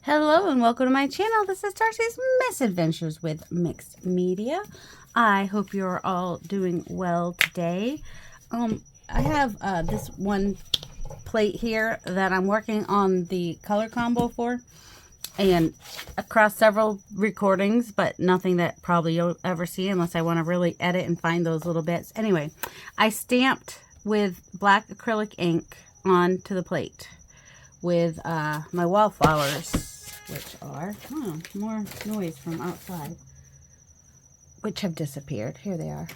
Hello and welcome to my channel. This is Darcy's Misadventures with Mixed Media. I hope you're all doing well today. I have this one plate here that I'm working on the color combo for, and across several recordings, but nothing that probably you'll ever see unless I want to really edit and find those little bits. Anyway, I stamped with black acrylic ink onto the plate with my wallflowers, which are, more noise from outside, which have disappeared. Here they are.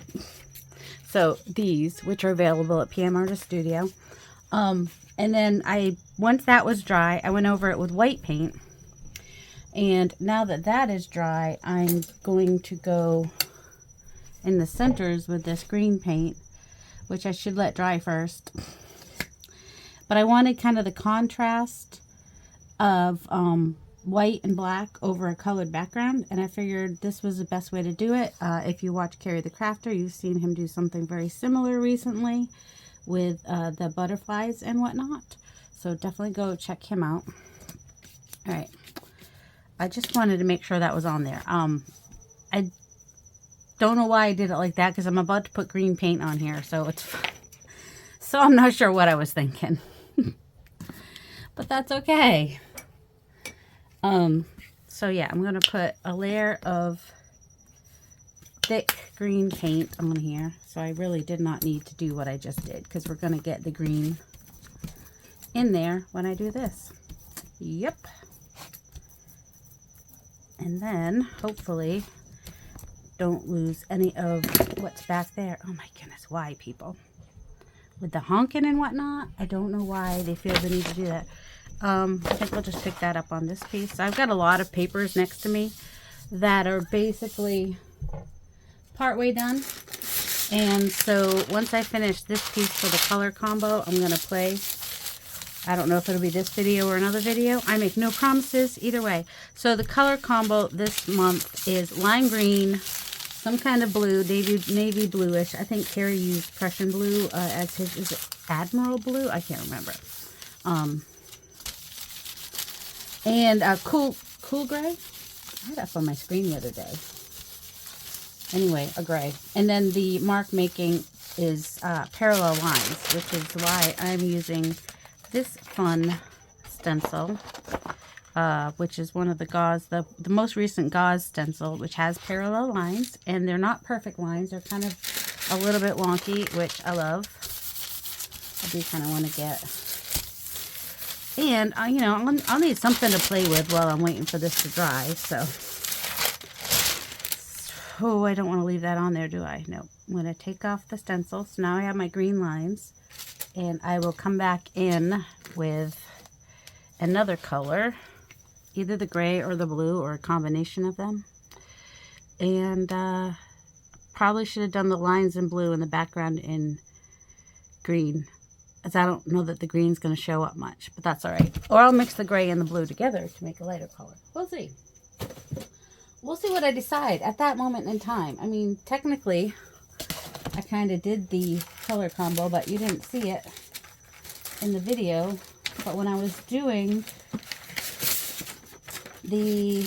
So these, which are available at PM Artist Studio. And then once that was dry, I went over it with white paint. And now that that is dry, I'm going to go in the centers with this green paint, which I should let dry first. But I wanted kind of the contrast of white and black over a colored background, and I figured this was the best way to do it. If you watch Carrie the Crafter, you've seen him do something very similar recently with the butterflies and whatnot. So definitely go check him out. All right. I just wanted to make sure that was on there. I don't know why I did it like that, because I'm about to put green paint on here, so I'm not sure what I was thinking. But that's okay. So yeah, I'm going to put a layer of thick green paint on here. So I really did not need to do what I just did, because we're going to get the green in there when I do this. Yep. And then hopefully don't lose any of what's back there. Oh my goodness, why, people? With the honking and whatnot, I don't know why they feel the need to do that. I think we'll just pick that up on this piece. I've got a lot of papers next to me that are basically partway done. And so once I finish this piece for the color combo, I'm going to play. I don't know if it'll be this video or another video. I make no promises either way. So the color combo this month is lime green, some kind of blue, navy bluish. I think Carrie used Prussian blue as his, is it Admiral blue? I can't remember. And cool gray. I had that up on my screen the other day. Anyway, a gray. And then the mark making is parallel lines, which is why I'm using this fun stencil, which is one of the gauze, the most recent gauze stencil, which has parallel lines, and they're not perfect lines. They're kind of a little bit wonky, which I love. I do kind of want to get. And, you know, I'll need something to play with while I'm waiting for this to dry, so. Oh, I don't want to leave that on there, do I? No. I'm going to take off the stencil. So now I have my green lines. And I will come back in with another color, either the gray or the blue or a combination of them. And probably should have done the lines in blue and the background in green, as I don't know that the green's going to show up much, but that's all right. Or I'll mix the gray and the blue together to make a lighter color. We'll see. We'll see what I decide at that moment in time. I mean, technically, I kind of did the color combo, but you didn't see it in the video. But when I was doing the,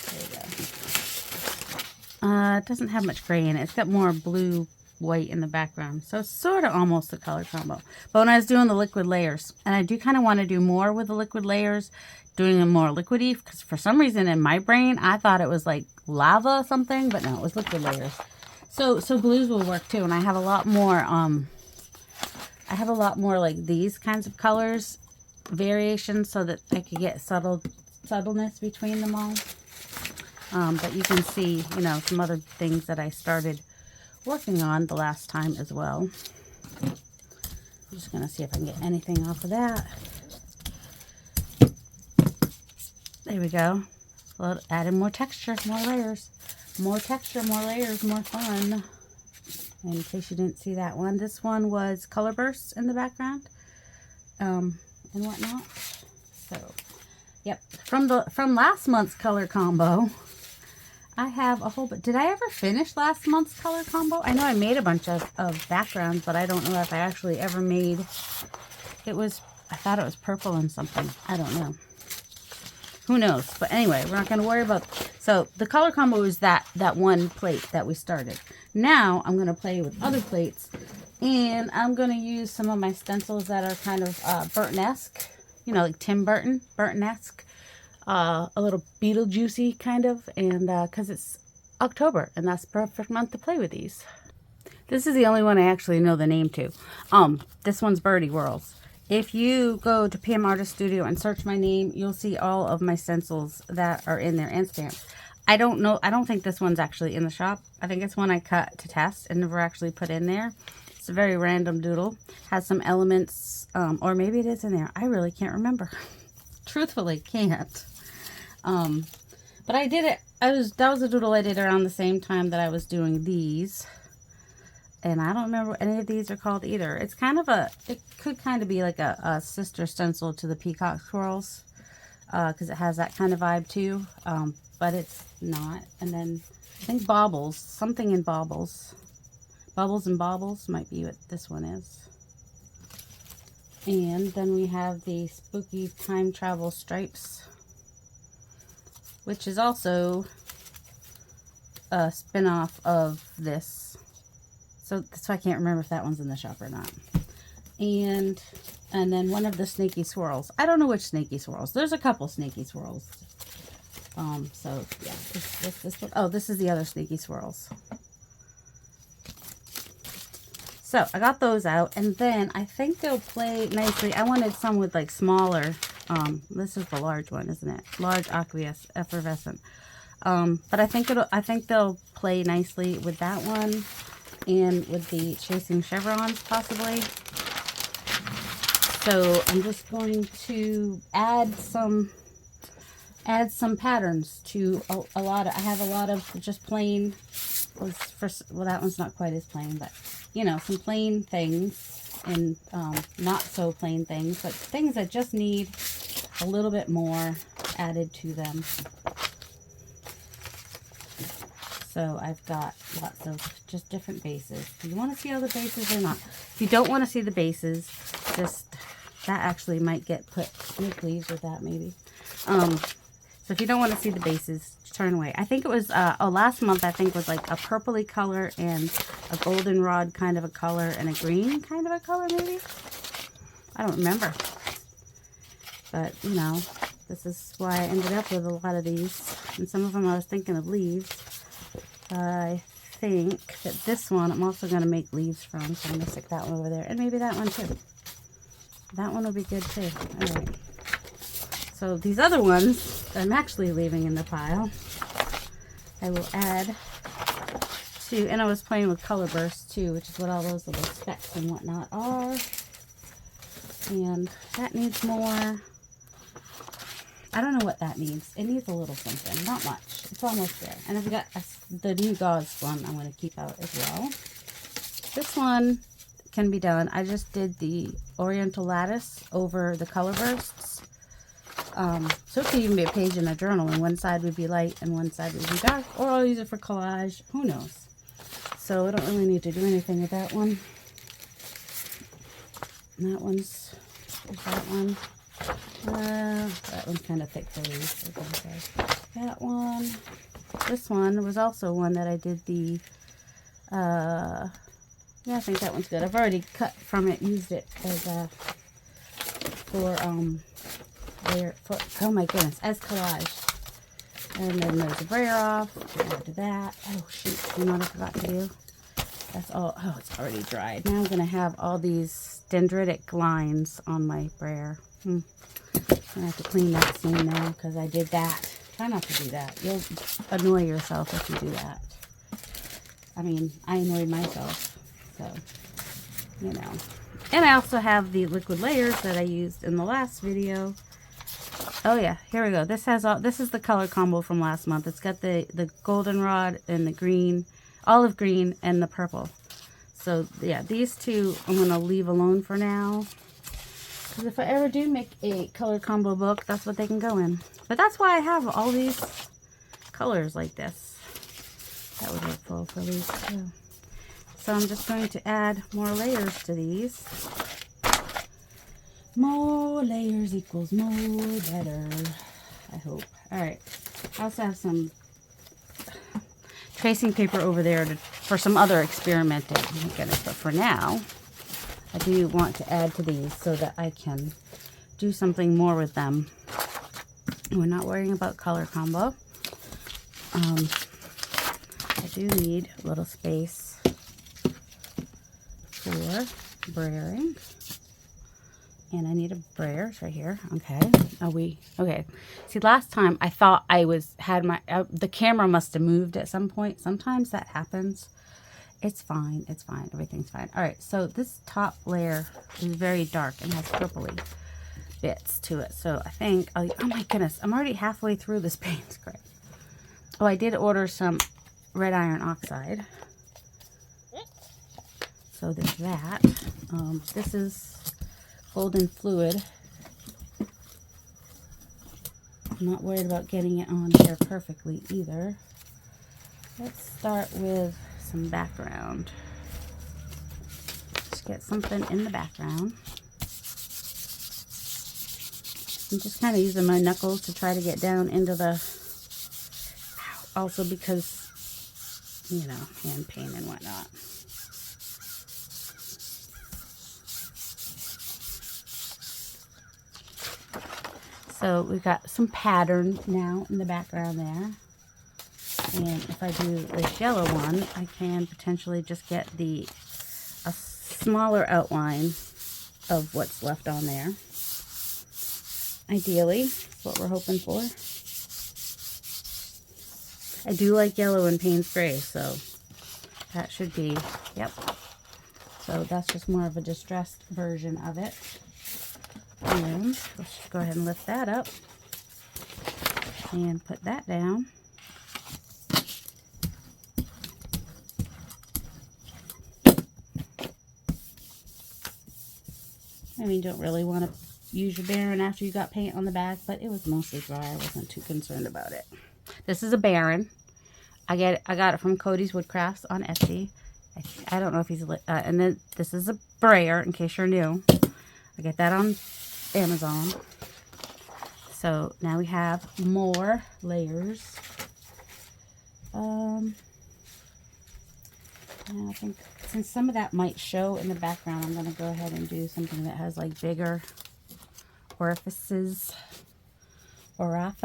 there you go. It doesn't have much gray in it. It's got more blue, white in the background. So it's sort of almost a color combo. But when I was doing the liquid layers, and I do kind of want to do more with the liquid layers, doing them more liquidy, because for some reason in my brain, I thought it was like lava or something, but no, it was liquid layers. So blues will work too, and I have a lot more like these kinds of colors variations, so that I could get subtleness between them all. But you can see, you know, some other things that I started working on the last time as well. I'm just gonna see if I can get anything off of that. There we go. Well, adding more texture, more layers. More texture, more layers, more fun. And in case you didn't see that one, this one was color bursts in the background, and whatnot. So, yep. From last month's color combo, I have a whole bit. Did I ever finish last month's color combo? I know I made a bunch of backgrounds, but I don't know if I actually ever made. I thought it was purple and something. I don't know. Who knows? But anyway, we're not going to worry about... So the color combo is that one plate that we started. Now I'm going to play with other plates. And I'm going to use some of my stencils that are kind of Burton-esque. You know, like Tim Burton, Burton-esque. A little Beetlejuicy kind of. And because it's October. And that's the perfect month to play with these. This is the only one I actually know the name to. This one's Birdie Whirls. If you go to PM Artist Studio and search my name, you'll see all of my stencils that are in there and stamps. I don't think this one's actually in the shop. I think it's one I cut to test and never actually put in there. It's a very random doodle. Has some elements, or maybe it is in there. I really can't remember. Truthfully, can't. But I did it. That was a doodle I did around the same time that I was doing these. And I don't remember what any of these are called either. It's kind of it could kind of be like a sister stencil to the peacock swirls. Because it has that kind of vibe too. But it's not. And then I think baubles. Something in baubles. Bubbles and baubles might be what this one is. And then we have the spooky time travel stripes. Which is also a spin-off of this. So that's why I can't remember if that one's in the shop or not. And then one of the snaky swirls. I don't know which snaky swirls. There's a couple snaky swirls. So yeah, this one. Oh, this is the other snaky swirls. So I got those out, and then I think they'll play nicely. I wanted some with like smaller. This is the large one, isn't it? Large aqueous effervescent. But I think they'll play nicely with that one. And with the chasing chevrons, possibly. So I'm just going to add some patterns to a lot of. I have a lot of just plain. Well, that one's not quite as plain, but you know, some plain things and not so plain things, but things that just need a little bit more added to them. So I've got lots of just different bases. Do you want to see all the bases or not? If you don't want to see the bases, just, that actually might make leaves with that maybe. So if you don't want to see the bases, turn away. I think it was, last month I think was like a purpley color and a goldenrod kind of a color and a green kind of a color maybe. I don't remember. But, you know, this is why I ended up with a lot of these. And some of them I was thinking of leaves. I think that this one I'm also going to make leaves from, so I'm going to stick that one over there. And maybe that one too. That one will be good too. Alright. So these other ones that I'm actually leaving in the pile, I will add to, and I was playing with color bursts too, which is what all those little specks and whatnot are. And that needs more. I don't know what that needs. It needs a little something. Not much. It's almost there. And I've got the new gauze one I'm going to keep out as well. This one can be done. I just did the Oriental Lattice over the color bursts. So it could even be a page in a journal. And one side would be light and one side would be dark. Or I'll use it for collage. Who knows? So I don't really need to do anything with that one. And that one's... There's that one. That one's kind of thick for these. That one. This one was also one that I did the, yeah, I think that one's good. I've already cut from it, used it as a, oh my goodness, as collage. And then there's a brayer off. Add to that. Oh shoot, you know what I forgot to do? That's all, oh, it's already dried. Now I'm going to have all these dendritic lines on my brayer. I'm going to have to clean that soon now because I did that. Try not to do that. You'll annoy yourself if you do that. I mean, I annoyed myself. So, you know. And I also have the liquid layers that I used in the last video. Oh yeah, here we go. This has all. This is the color combo from last month. It's got the goldenrod and the green, olive green, and the purple. So yeah, these two I'm going to leave alone for now. Because if I ever do make a color combo book, that's what they can go in. But that's why I have all these colors like this. That would work well for these too. So I'm just going to add more layers to these. More layers equals more better. I hope. All right. I also have some tracing paper over there for some other experimenting. Oh my goodness. But for now, I do want to add to these so that I can do something more with them. We're not worrying about color combo. I do need a little space for brayering. And I need a brayer. It's right here. Okay. Okay. See, last time I thought I had my, the camera must have moved at some point. Sometimes that happens. It's fine. It's fine. Everything's fine. All right. So this top layer is very dark and has purpley bits to it. So I think, oh my goodness, I'm already halfway through this paint spray. Oh, I did order some red iron oxide. So there's that. This is golden fluid. I'm not worried about getting it on here perfectly either. Let's start with some background. Just get something in the background. I'm just kind of using my knuckles to try to get down into the, also because, you know, hand paint and whatnot. So we've got some pattern now in the background there. And if I do this yellow one, I can potentially just get a smaller outline of what's left on there. Ideally, that's what we're hoping for. I do like yellow in Payne's Gray, so that should be, yep. So that's just more of a distressed version of it. And let's just go ahead and lift that up and put that down. I mean, don't really want to use your Baron after you got paint on the back, but it was mostly dry. I wasn't too concerned about it. This is a Baron. I got it from Cody's Woodcrafts on Etsy. I don't know if he's and then this is a brayer, in case you're new. I get that on Amazon. So now we have more layers. I think since some of that might show in the background, I'm going to go ahead and do something that has like bigger orifices. What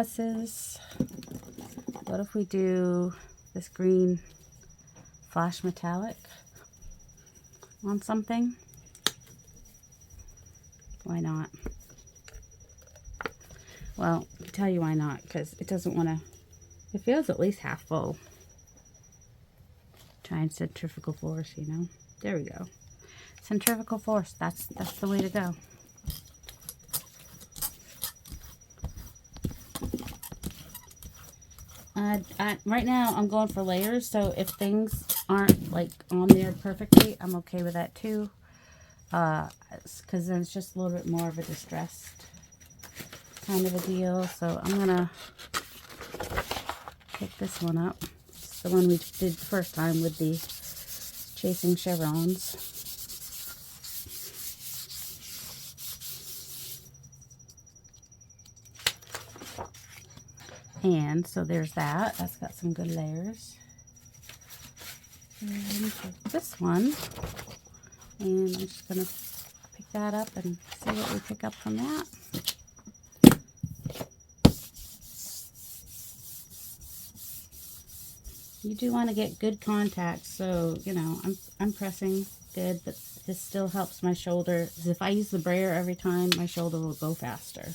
if we do this green flash metallic on something? Why not? Well, I'll tell you why not, because it doesn't want to, it feels at least half full. Trying centrifugal force, you know. There we go. Centrifugal force, that's the way to go. Right now I'm going for layers, so if things aren't like on there perfectly, I'm okay with that too. Because then it's just a little bit more of a distressed kind of a deal. So I'm gonna pick this one up. It's the one we did the first time with the chasing chevrons. And so there's that. That's got some good layers. And this one. And I'm just going to pick that up and see what we pick up from that. You do want to get good contact, so, you know, I'm pressing good, but this still helps my shoulder. If I use the brayer every time, my shoulder will go faster.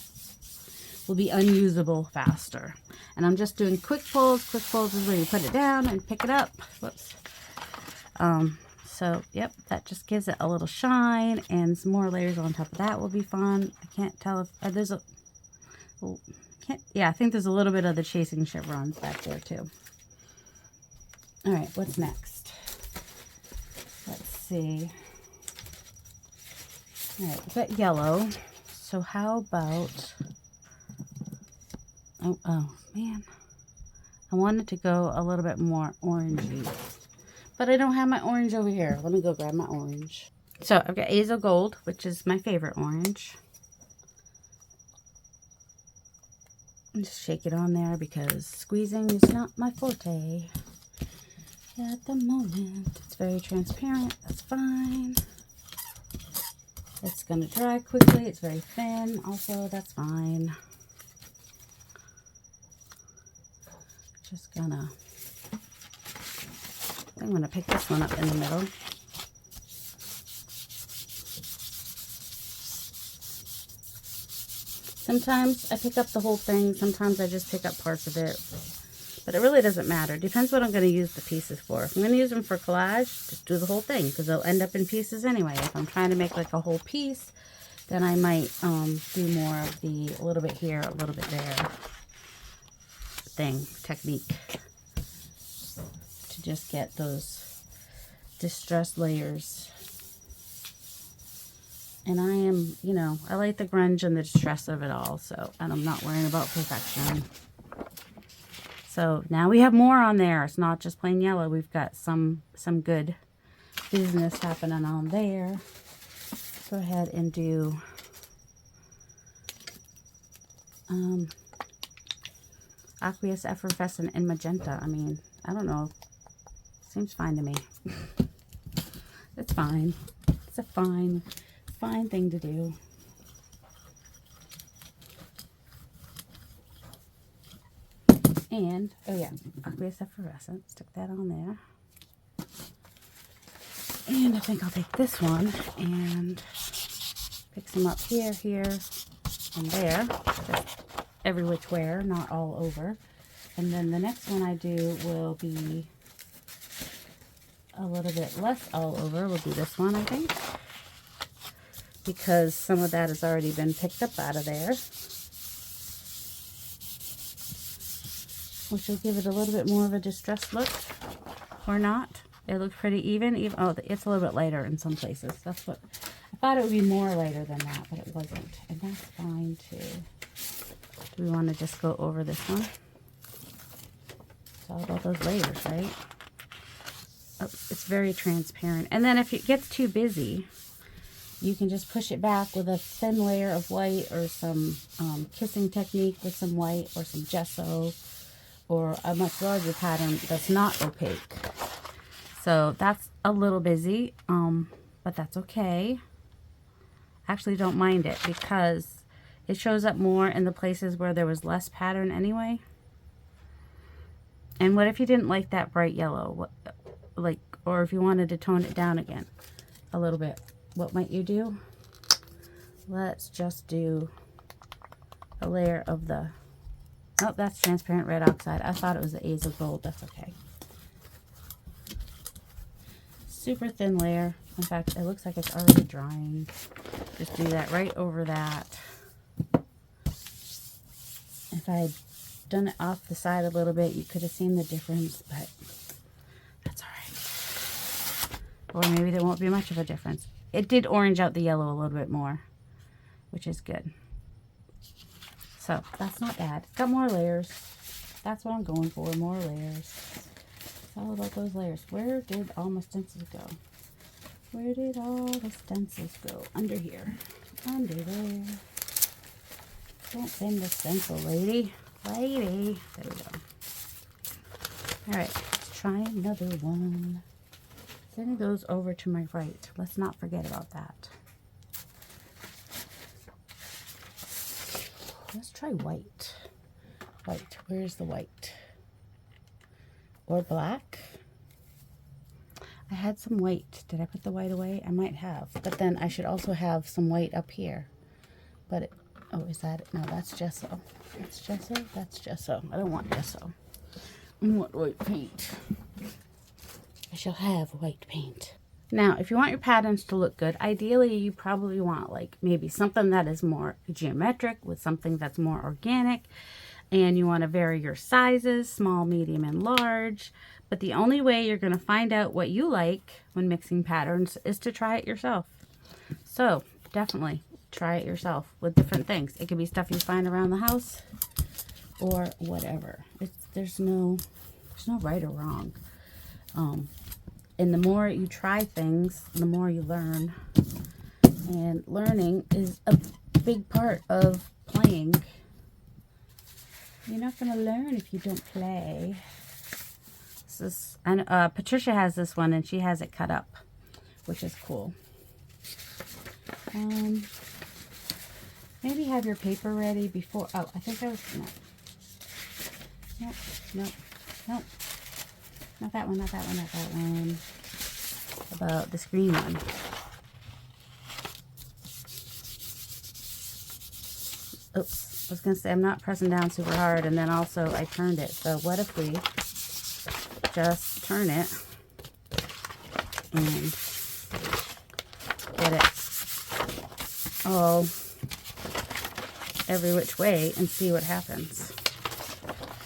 Will be unusable faster. And I'm just doing quick pulls. Quick pulls is where you put it down and pick it up. Whoops. So, yep, that just gives it a little shine, and some more layers on top of that will be fun. I can't tell if there's a, well, yeah, I think there's a little bit of the chasing chevrons back there too. All right, what's next? Let's see. All right, we've got yellow. So how about, oh man, I wanted to go a little bit more orangey. But I don't have my orange over here. Let me go grab my orange. So I've got Azo Gold, which is my favorite orange. Just shake it on there because squeezing is not my forte at the moment. It's very transparent. That's fine. It's going to dry quickly. It's very thin. Also, that's fine. Just gonna, I'm gonna pick this one up in the middle. Sometimes I pick up the whole thing. Sometimes I just pick up parts of it. But it really doesn't matter. Depends what I'm going to use the pieces for. If I'm going to use them for collage, just do the whole thing because they'll end up in pieces anyway. If I'm trying to make like a whole piece, then I might do more of the a little bit here, a little bit there technique to just get those distressed layers. And I am, you know, I like the grunge and the distress of it all, so, and I'm not worrying about perfection. So now we have more on there. It's not just plain yellow. We've got some good business happening on there. Go ahead and do aqueous, effervescent, and magenta. I mean, I don't know. Seems fine to me. It's fine. It's a fine thing to do. And, oh yeah, aqueous effervescent. Stick that on there. And I think I'll take this one and pick some up here, and there. Just every which way, not all over. And then the next one I do will be a little bit less all over. We'll do this one, I think, because some of that has already been picked up out of there, which will give it a little bit more of a distressed look, or not. It looks pretty even. Oh, it's a little bit lighter in some places. That's what I thought. It would be more lighter than that, but it wasn't, and that's fine too. Do we want to just go over this one? It's all about those layers, right? Oh, it's very transparent. And then if it gets too busy, you can just push it back with a thin layer of white, or some kissing technique with some white, or some gesso, or a much larger pattern that's not opaque. So that's a little busy, but that's okay. Actually, don't mind it because it shows up more in the places where there was less pattern anyway. And what if you didn't like that bright yellow? Or if you wanted to tone it down again a little bit, what might you do? Let's just do a layer of the, oh, that's transparent red oxide. I thought it was the Azo Gold. That's okay. Super thin layer. In fact, it looks like it's already drying. Just do that right over that. If I had done it off the side a little bit, you could have seen the difference, but that's all right. Or maybe there won't be much of a difference. It did orange out the yellow a little bit more, which is good. So that's not bad. Got more layers. That's what I'm going for, more layers. It's all about those layers. Where did all my stencils go? Where did all the stencils go? Under here. Under there. Don't bend the stencil, lady. Lady. There we go. Alright, let's try another one. Sending those over to my right. Let's not forget about that. Let's try white. White. Where's the white? Or black? I had some white. Did I put the white away? I might have. But then I should also have some white up here. But it, oh, is that it? No, that's gesso. That's gesso? That's gesso. I don't want gesso. I want white paint. I shall have white paint. Now, if you want your patterns to look good, ideally you probably want like maybe something that is more geometric with something that's more organic. And you want to vary your sizes, small, medium, and large. But the only way you're going to find out what you like when mixing patterns is to try it yourself. So definitely try it yourself with different things. It could be stuff you find around the house or whatever. There's no right or wrong. And the more you try things, the more you learn. And learning is a big part of playing. not going to learn if you don't play. This is, and Patricia has this one, and she has it cut up, which is cool. Maybe have your paper ready before. Oh, I think I was. No. Nope. Not that one. Not that one. Not that one. About this green one. Oops. I was going to say I'm not pressing down super hard, and then also I turned it. So what if we just turn it and get it all every which way and see what happens.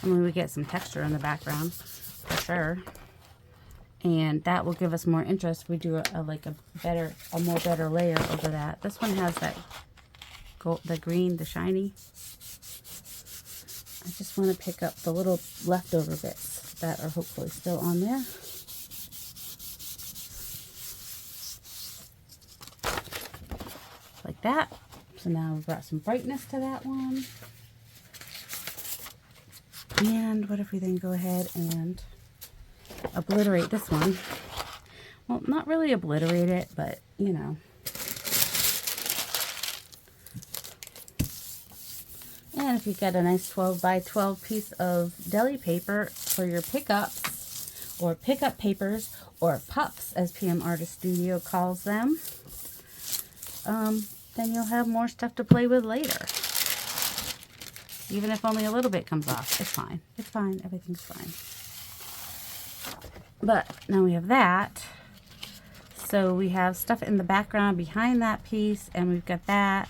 I mean, we get some texture in the background for sure, and that will give us more interest. We do a more better layer over that. This one has that gold, the green, the shiny. I just want to pick up the little leftover bits that are hopefully still on there. Like that. So now we've got some brightness to that one. And what if we then go ahead and obliterate this one? Well, not really obliterate it, but you know. And if you get a nice 12 by 12 piece of deli paper for your pickups, or pickup papers, or pups, as PM Artist Studio calls them, then you'll have more stuff to play with later. Even if only a little bit comes off, it's fine. It's fine. Everything's fine. But now we have that. So we have stuff in the background behind that piece, and we've got that.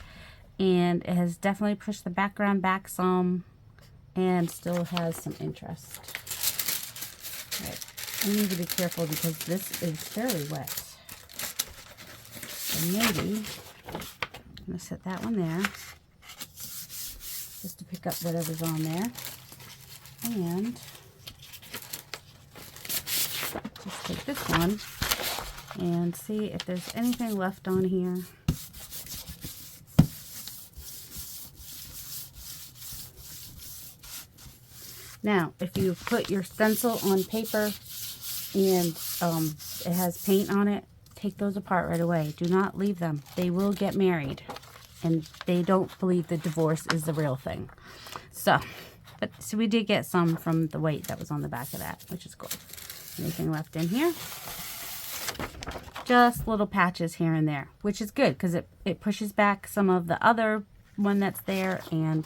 And it has definitely pushed the background back some and still has some interest. All right. I need to be careful because this is fairly wet. So maybe I'm going to set that one there just to pick up whatever's on there. And just take this one and see if there's anything left on here. Now, if you put your stencil on paper and it has paint on it, take those apart right away. Do not leave them. They will get married, and they don't believe the divorce is the real thing. So we did get some from the weight that was on the back of that, which is cool. Anything left in here? Just little patches here and there, which is good because it pushes back some of the other one that's there and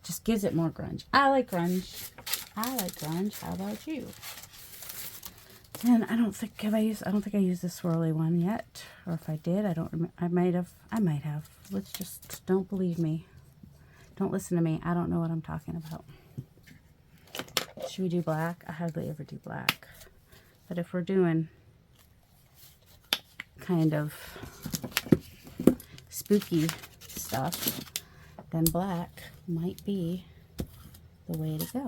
just gives it more grunge. I like grunge. I like grunge. How about you? And I don't think I used the swirly one yet, or if I did, I don't remember. I might have. Let's just don't believe me. Don't listen to me. I don't know what I'm talking about. Should we do black? I hardly ever do black. But if we're doing kind of spooky stuff, then black might be the way to go.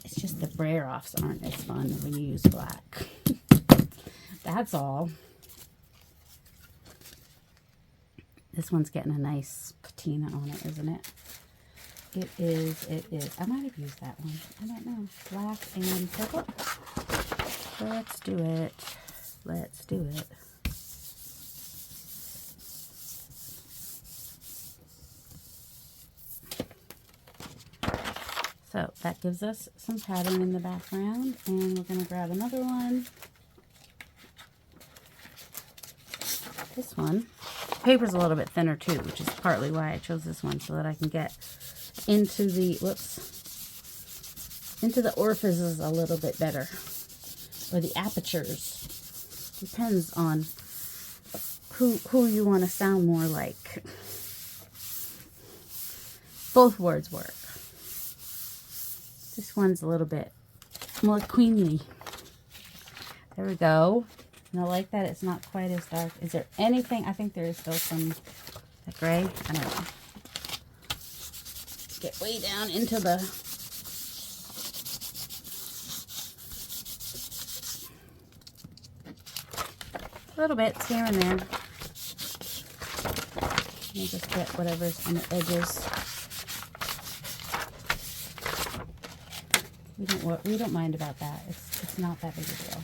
It's just the brayer offs aren't as fun when you use black. That's all. This one's getting a nice patina on it, isn't it? It is. I might have used that one. I don't know. Black and purple. Let's do it. Let's do it. So that gives us some pattern in the background, and we're going to grab another one. This one. The paper's a little bit thinner too, which is partly why I chose this one, so that I can get into the, into the orifices a little bit better. Or the apertures. Depends on who you want to sound more like. Both words work. This one's a little bit more queenly. There we go. And I like that it's not quite as dark. Is there anything? I think there is still some gray. I don't know. Get way down into the... little bits here and there. I'll just get whatever's on the edges. We don't mind about that. It's not that big a deal.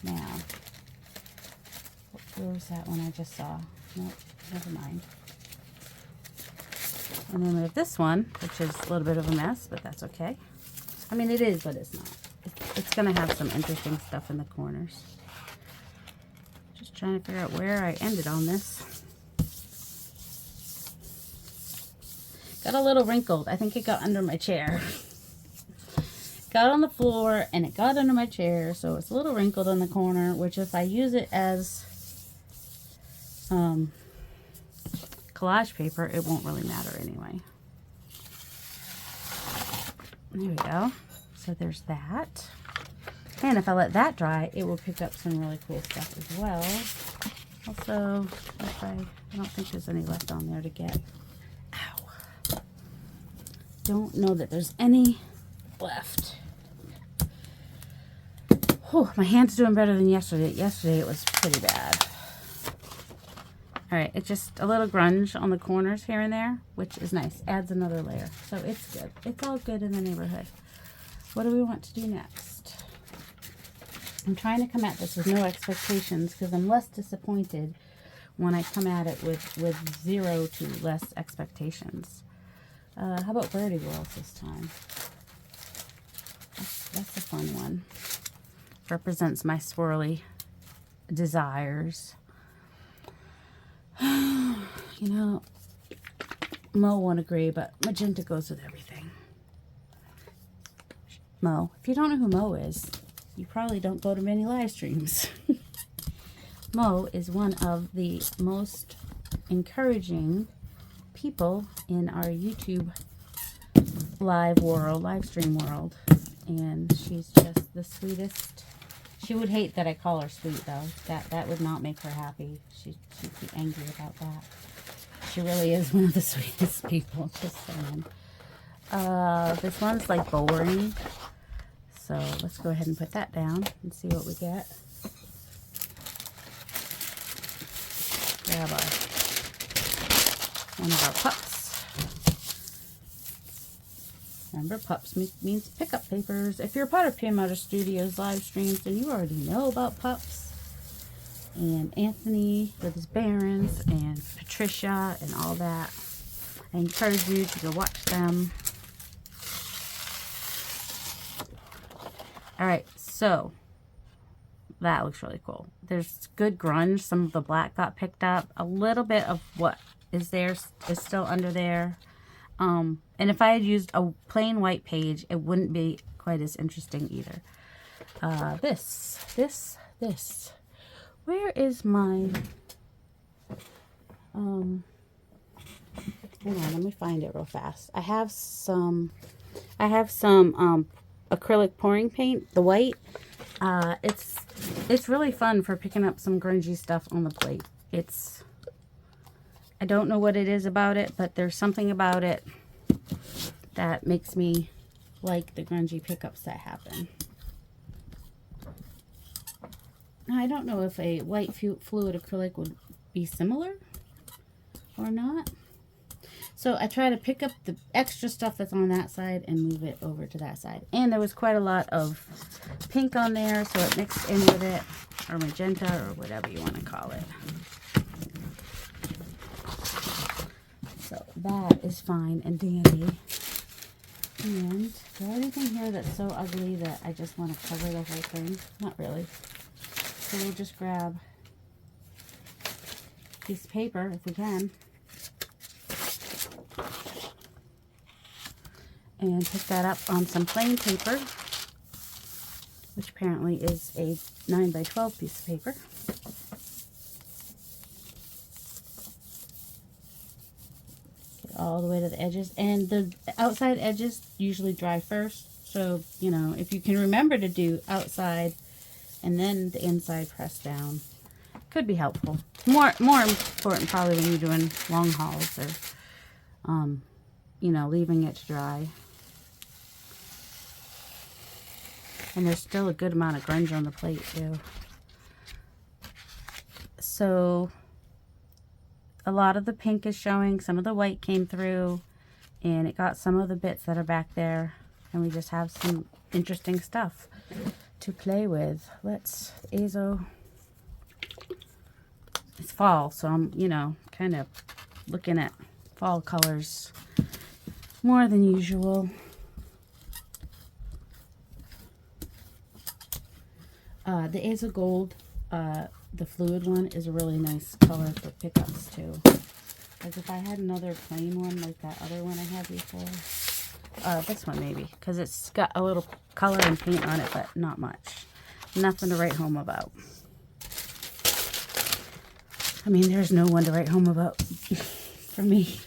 Now, where was that one I just saw? Nope, never mind. And then we have this one, which is a little bit of a mess, but that's okay. I mean, it is, but it's not. It's going to have some interesting stuff in the corners. Just trying to figure out where I ended on this. Got a little wrinkled. I think it got under my chair. Got on the floor and it got under my chair, so it's a little wrinkled in the corner, which if I use it as collage paper, it won't really matter anyway. There we go. So there's that. And if I let that dry, it will pick up some really cool stuff as well. Also, if I don't think there's any left on there to get. Ow. Don't know that there's any left. Whew, my hand's doing better than yesterday. Yesterday it was pretty bad. Alright, it's just a little grunge on the corners here and there, which is nice. Adds another layer. So it's good. It's all good in the neighborhood. What do we want to do next? I'm trying to come at this with no expectations because I'm less disappointed when I come at it with 0 to less expectations. How about Birdie Worlds this time? That's a fun one. Represents my swirly desires. You know, Mo won't agree, but magenta goes with everything. Mo, if you don't know who Mo is, you probably don't go to many live streams. Mo is one of the most encouraging people in our YouTube live stream world. And she's just the sweetest. She would hate that I call her sweet, though. That would not make her happy. She'd be angry about that. She really is one of the sweetest people. Just saying. This one's like boring. So let's go ahead and put that down and see what we get. Grab one of our pups. Remember, pups means pickup papers. If you're part of P&M Studios live streams, then you already know about pups. And Anthony with his Barons and Patricia and all that. I encourage you to go watch them. Alright, so that looks really cool. There's good grunge. Some of the black got picked up. A little bit of what is there is still under there. And if I had used a plain white page, it wouldn't be quite as interesting either. This. Where is my, hold on, let me find it real fast. I have some acrylic pouring paint, the white. It's really fun for picking up some grungy stuff on the plate. I don't know what it is about it, but there's something about it that makes me like the grungy pickups that happen. Now, I don't know if a white fluid acrylic would be similar or not. So I try to pick up the extra stuff that's on that side and move it over to that side. And there was quite a lot of pink on there, so it mixed in with it, or magenta, or whatever you want to call it. So that is fine and dandy. And is there anything here that's so ugly that I just want to cover the whole thing? Not really. So we'll just grab a piece of paper if we can. And pick that up on some plain paper, which apparently is a 9x12 piece of paper. Get all the way to the edges. And the outside edges usually dry first. So, you know, if you can remember to do outside and then the inside press down, could be helpful. More important probably when you're doing long hauls or, you know, leaving it to dry. And there's still a good amount of grunge on the plate too. So a lot of the pink is showing, some of the white came through, and it got some of the bits that are back there, and we just have some interesting stuff to play with. Let's Azo. It's fall, so I'm, you know, kind of looking at fall colors more than usual. The Azo Gold, the fluid one, is a really nice color for pickups too. Like if I had another plain one like that other one I had before, this one maybe, because it's got a little color and paint on it, but not much. Nothing to write home about. I mean, there's no one to write home about for me.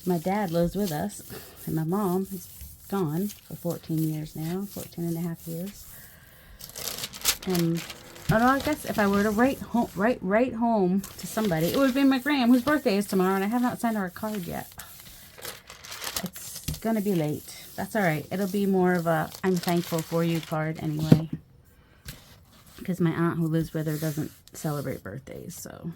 My dad lives with us, and my mom is gone for 14 years now, 14 and a half years. And I don't know, I guess if I were to write home to somebody, it would be my gram, whose birthday is tomorrow, and I have not sent her a card yet. It's gonna be late. That's all right. It'll be more of a I'm thankful for you card anyway, because my aunt who lives with her doesn't celebrate birthdays. So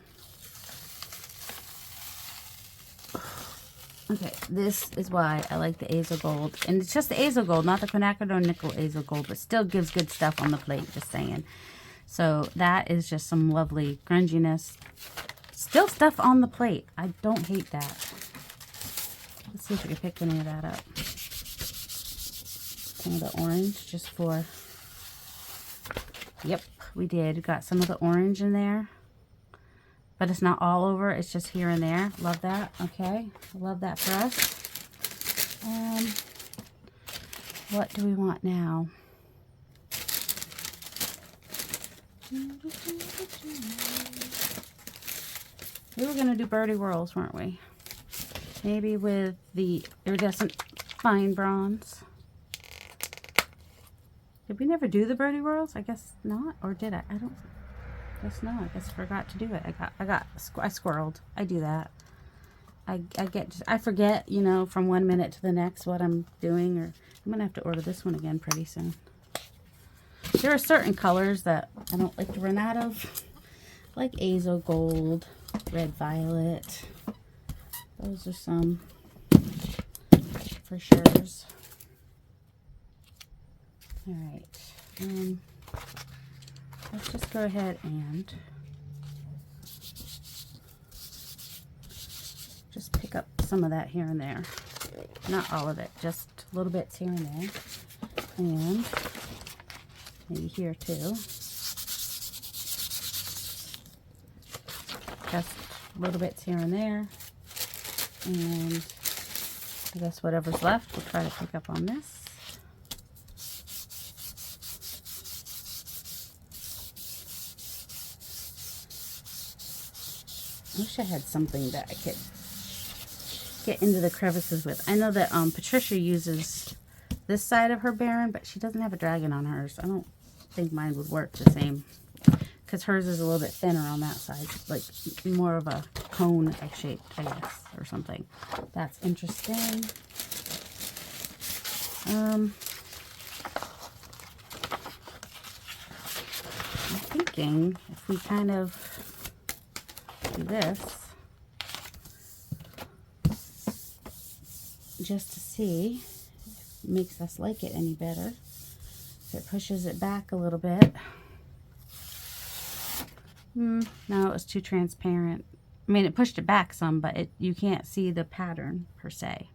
okay, this is why I like the Azo Gold, and it's just the Azo Gold, not the quinacridone nickel Azo Gold, but still gives good stuff on the plate, just saying. So that is just some lovely grunginess. Still stuff on the plate. I don't hate that. Let's see if we can pick any of that up. Some of the orange, just for... Yep, we did. We got some of the orange in there. But it's not all over. It's just here and there. Love that. Okay. Love that for us. What do we want now? We were going to do birdie whirls, weren't we? Maybe with the iridescent fine bronze. Did we never do the birdie whirls? I guess not. Or did I? I don't guess no. I guess I forgot to do it. I squirreled. I do that. I forget, you know, from one minute to the next what I'm doing, or I'm going to have to order this one again pretty soon. There are certain colors that I don't like to run out of, like Azo Gold, Red Violet. Those are some for sure's. All right. Let's just go ahead and just pick up some of that here and there. Not all of it, just little bits here and there. And maybe here too. Just little bits here and there. And I guess whatever's left, we'll try to pick up on this. I wish I had something that I could get into the crevices with. I know that Patricia uses this side of her Baron, but she doesn't have a dragon on hers. I don't think mine would work the same, because hers is a little bit thinner on that side, like more of a cone shape, I guess, or something. That's interesting. I'm thinking if we kind of do this just to see if it makes us like it any better. If it pushes it back a little bit. No, it was too transparent. I mean, it pushed it back some, but you can't see the pattern per se,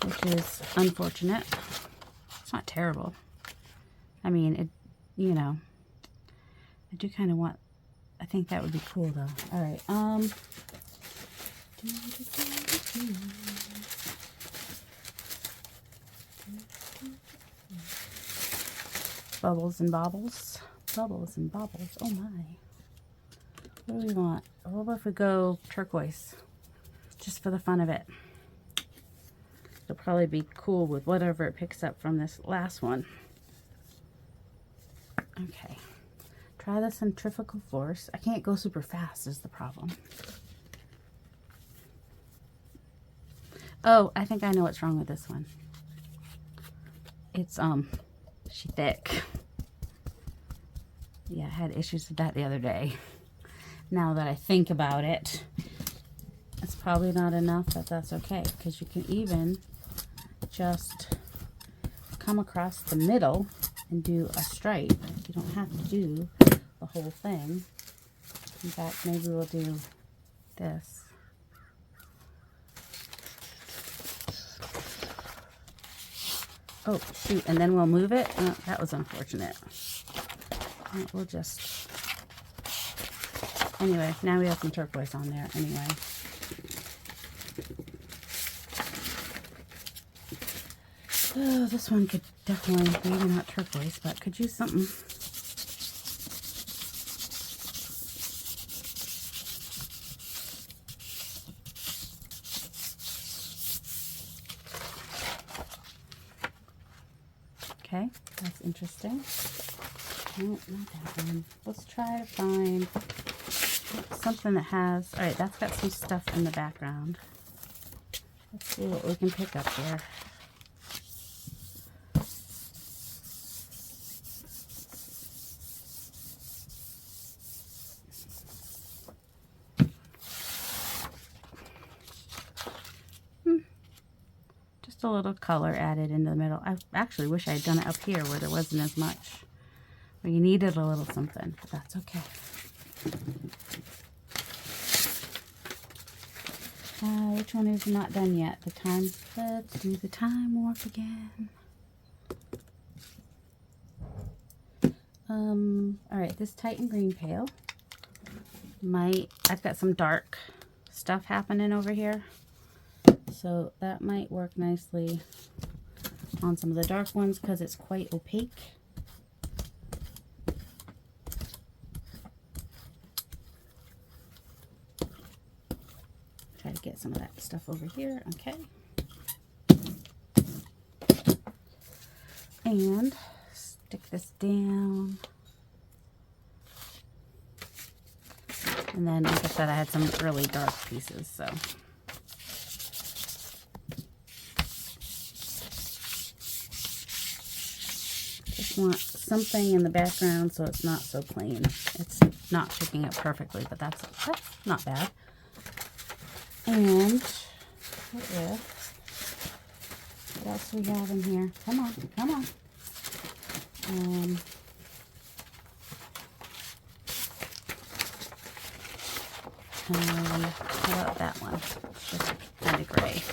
which is unfortunate. It's not terrible. I mean, it, you know, I do kind of want, I think that would be cool though. All right. Bubbles and bobbles. Bubbles and bobbles. Oh my. What do we want? What about if we go turquoise? Just for the fun of it. It'll probably be cool with whatever it picks up from this last one. Okay. Try the centrifugal force. I can't go super fast is the problem. Oh, I think I know what's wrong with this one. It's, she's thick. Yeah, I had issues with that the other day. Now that I think about it, it's probably not enough, but that's okay, because you can even just come across the middle and do a stripe. You don't have to do the whole thing. In fact, maybe we'll do this. Oh, shoot, and then we'll move it. Oh, that was unfortunate. We'll just... Anyway, now we have some turquoise on there anyway. Oh, this one could definitely, maybe not turquoise, but could use something. Okay, that's interesting. No, not that one. Let's try to find something that has, all right, that's got some stuff in the background. Let's see what we can pick up there. Just a little color added into the middle. I actually wish I had done it up here where there wasn't as much, where you needed a little something, but that's okay. Which one is not done yet? The time. Let's do the time warp again. All right, this Titan green pail I've got some dark stuff happening over here, so that might work nicely on some of the dark ones because it's quite opaque. Try to get some of that stuff over here. Okay. And stick this down. And then, like I said, I had some really dark pieces, so. Just want something in the background so it's not so plain. It's not picking up perfectly, but that's not bad. And what else we have in here? Come on, come on. How about that one? It's just kind of gray.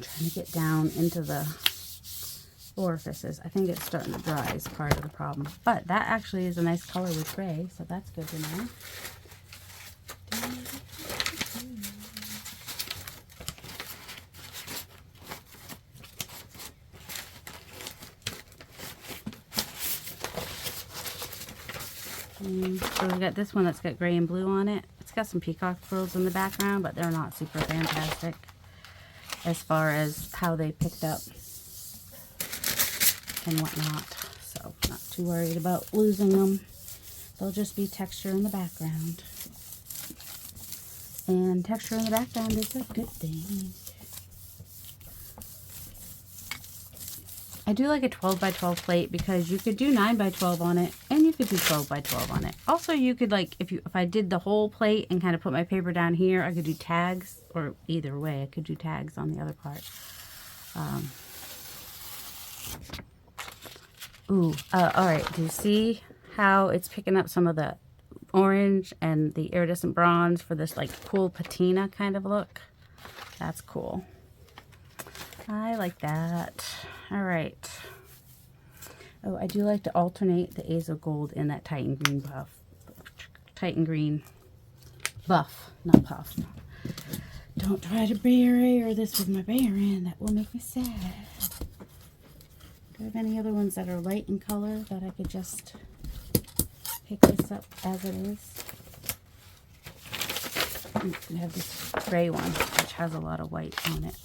Trying to get down into the orifices. I think it's starting to dry is part of the problem. But that actually is a nice color with gray, so that's good to know. So we've got this one that's got gray and blue on it. It's got some peacock quills in the background, but they're not super fantastic as far as how they picked up and whatnot. So not too worried about losing them. They'll just be texture in the background. And texture in the background is a good thing. I do like a 12 by 12 plate because you could do 9 by 12 on it and you could do 12 by 12 on it. Also, you could, like, if I did the whole plate and kind of put my paper down here, I could do tags, or either way, I could do tags on the other part. All right, do you see how it's picking up some of the orange and the iridescent bronze for this like cool patina kind of look? That's cool. I like that. All right. Oh, I do like to alternate the Azo Gold and that Titan Green buff. Titan Green buff, not puff. Don't try to barrier this with my bearing. That will make me sad. Do I have any other ones that are light in color that I could just pick this up as it is? We have this gray one, which has a lot of white on it.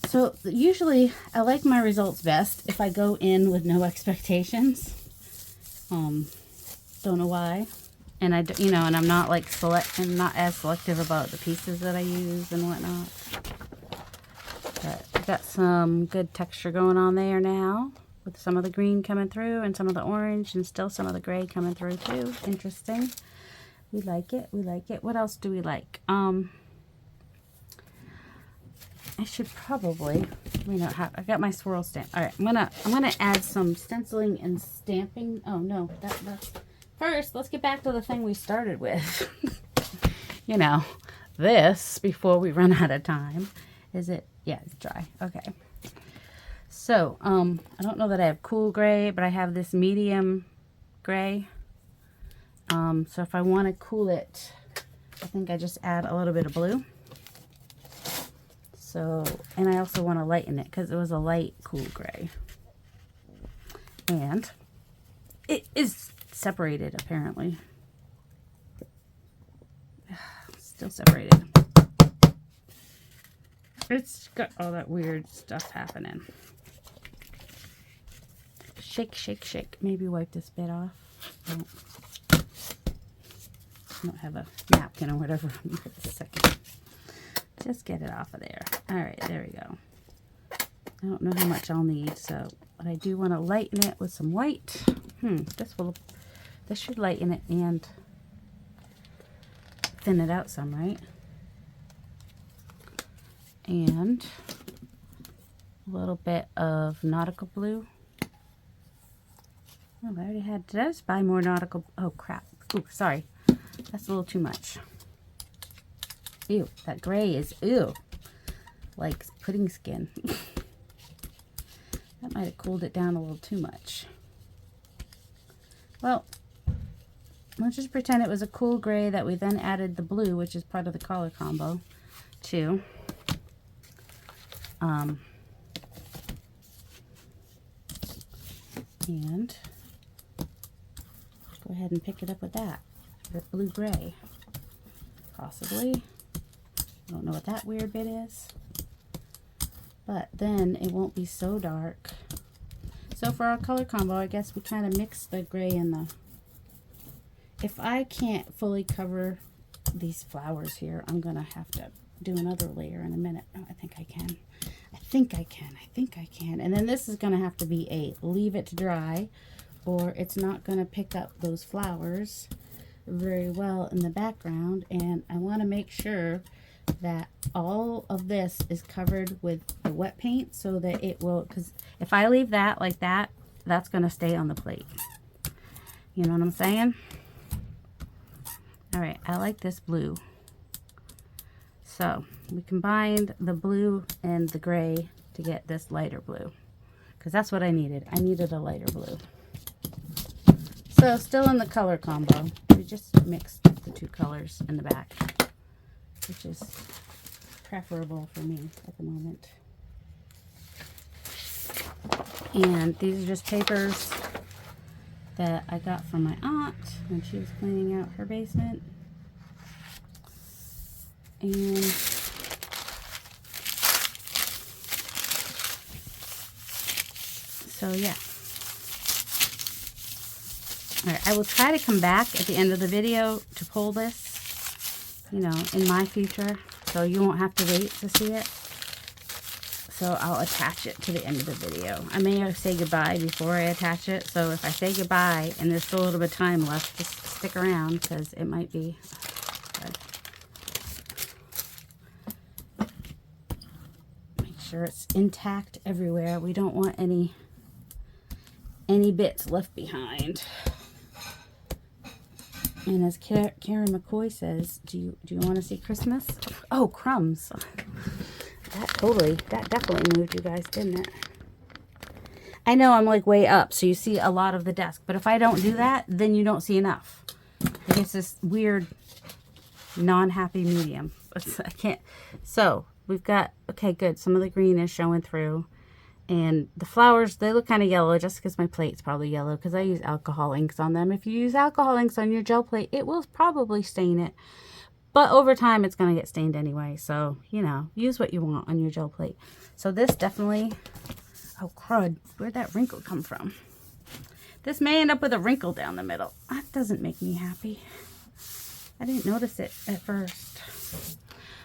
So usually I like my results best if I go in with no expectations. Don't know why. And and I'm not like not as selective about the pieces that I use and whatnot. But I've got some good texture going on there now, with some of the green coming through and some of the orange and still some of the gray coming through too. Interesting. We like it. We like it. What else do we like? I should probably, I got my swirl stamp. All right, I'm gonna add some stenciling and stamping. Oh no, that's first. Let's get back to the thing we started with. This before we run out of time. Is it? Yeah, it's dry. Okay. So I don't know that I have cool gray, but I have this medium gray. So if I want to cool it, I think I just add a little bit of blue. So, and I also want to lighten it because it was a light cool gray. And it is separated apparently. Still separated. It's got all that weird stuff happening. Shake, shake, shake. Maybe wipe this bit off. I don't have a napkin or whatever. Just a second. Just get it off of there. All right, there we go. I don't know how much I'll need, but I do want to lighten it with some white. This should lighten it and thin it out some, right? And a little bit of nautical blue. Oh, I already had. Did I just buy more nautical? Oh crap! Ooh, sorry. That's a little too much. Ew, that gray is ew, like pudding skin. That might have cooled it down a little too much. Well, let's just pretend it was a cool gray that we then added the blue, which is part of the color combo, to. And go ahead and pick it up with that blue gray, possibly. I don't know what that weird bit is, but then it won't be so dark. So for our color combo, I guess we kind of mix the gray and the. If I can't fully cover these flowers here, I'm gonna have to do another layer in a minute. Oh, I think I can. I think I can. And then this is going to have to be a leave it to dry, or it's not going to pick up those flowers very well in the background. And I want to make sure that all of this is covered with the wet paint so that it will, because if I leave that like that, that's going to stay on the plate. You know what I'm saying? All right, I like this blue. So we combined the blue and the gray to get this lighter blue, because that's what I needed. I needed a lighter blue. So still in the color combo, we just mixed the two colors in the back, which is preferable for me at the moment. And these are just papers that I got from my aunt when she was cleaning out her basement. And so yeah. All right, I will try to come back at the end of the video to pull this, in my future, so you won't have to wait to see it. So I'll attach it to the end of the video. I may say goodbye before I attach it, so if I say goodbye and there's still a little bit of time left, just stick around, because it might be good. Sure it's intact everywhere. We don't want any bits left behind. And as Karen McCoy says, do you want to see Christmas? Oh, crumbs. That definitely moved you guys, didn't it? I know I'm like way up, so you see a lot of the desk, but if I don't do that, then you don't see enough. It's this weird non-happy medium. I can't. So we've got, okay, good. Some of the green is showing through. And the flowers, they look kind of yellow just because my plate's probably yellow because I use alcohol inks on them. If you use alcohol inks on your gel plate, it will probably stain it. But over time, it's going to get stained anyway. So, you know, use what you want on your gel plate. So this definitely... Oh, crud. Where'd that wrinkle come from? This may end up with a wrinkle down the middle. That doesn't make me happy. I didn't notice it at first.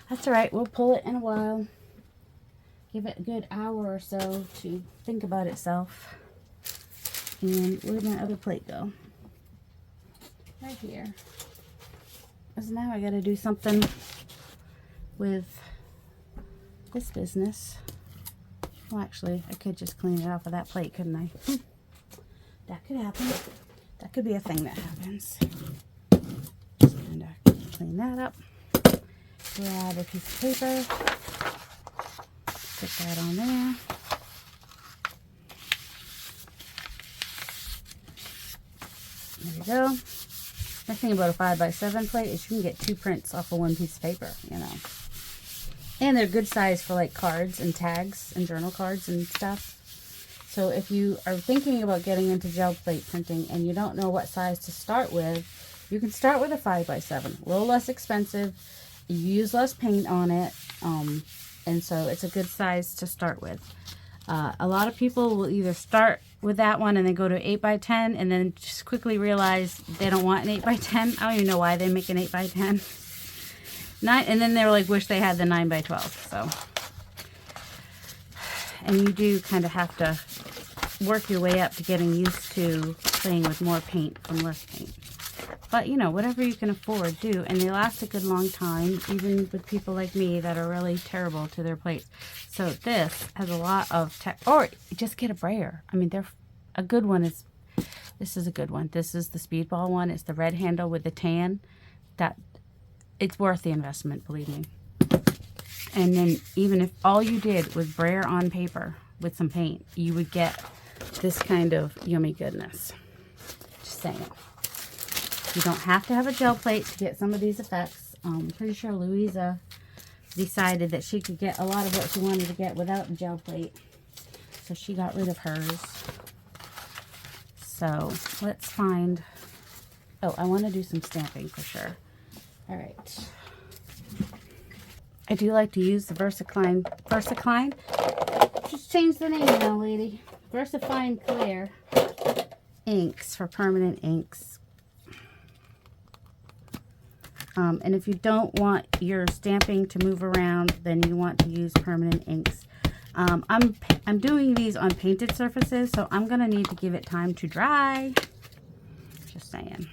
That's all right. We'll pull it in a while. Give it a good hour or so to think about itself. And where'd my other plate go? Right here. Because now I got to do something with this business. Well, actually, I could just clean it off of that plate, couldn't I? That could happen. That could be a thing that happens. Just kind of clean that up. Grab a piece of paper. Put that on there. There we go. Nice thing about a 5x7 plate is you can get 2 prints off of 1 piece of paper, you know. And they're good size for like cards and tags and journal cards and stuff. So if you are thinking about getting into gel plate printing and you don't know what size to start with, you can start with a 5x7. A little less expensive. You use less paint on it. And so it's a good size to start with. A lot of people will either start with that one and then go to 8x10 and then just quickly realize they don't want an 8x10. I don't even know why they make an 8x10. And then they're like, wish they had the 9x12. So, and you do kind of have to work your way up to getting used to playing with more paint from less paint. But, you know, whatever you can afford, do. And they last a good long time, even with people like me that are really terrible to their plates. So this has a lot of or just get a brayer. I mean, they're a good one. This is a good one. This is the Speedball one. It's the red handle with the tan. It's worth the investment, believe me. And then even if all you did was brayer on paper with some paint, you would get this kind of yummy goodness. Just saying. You don't have to have a gel plate to get some of these effects. I'm pretty sure Louisa decided that she could get a lot of what she wanted to get without a gel plate. So she got rid of hers. So let's find... Oh, I want to do some stamping for sure. All right. I do like to use the VersaCline. Just change the name now, lady. VersaFine Clear inks for permanent inks. And if you don't want your stamping to move around, then you want to use permanent inks. I'm doing these on painted surfaces, so I'm gonna need to give it time to dry. Just saying.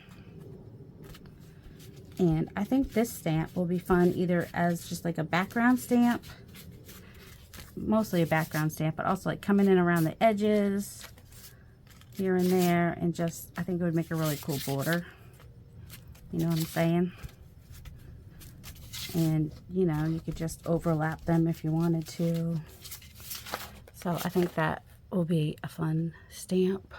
And I think this stamp will be fun either as just like a background stamp, mostly a background stamp, but also like coming in around the edges here and there, and just, I think it would make a really cool border. You know what I'm saying? And, you know, you could just overlap them if you wanted to. So I think that will be a fun stamp.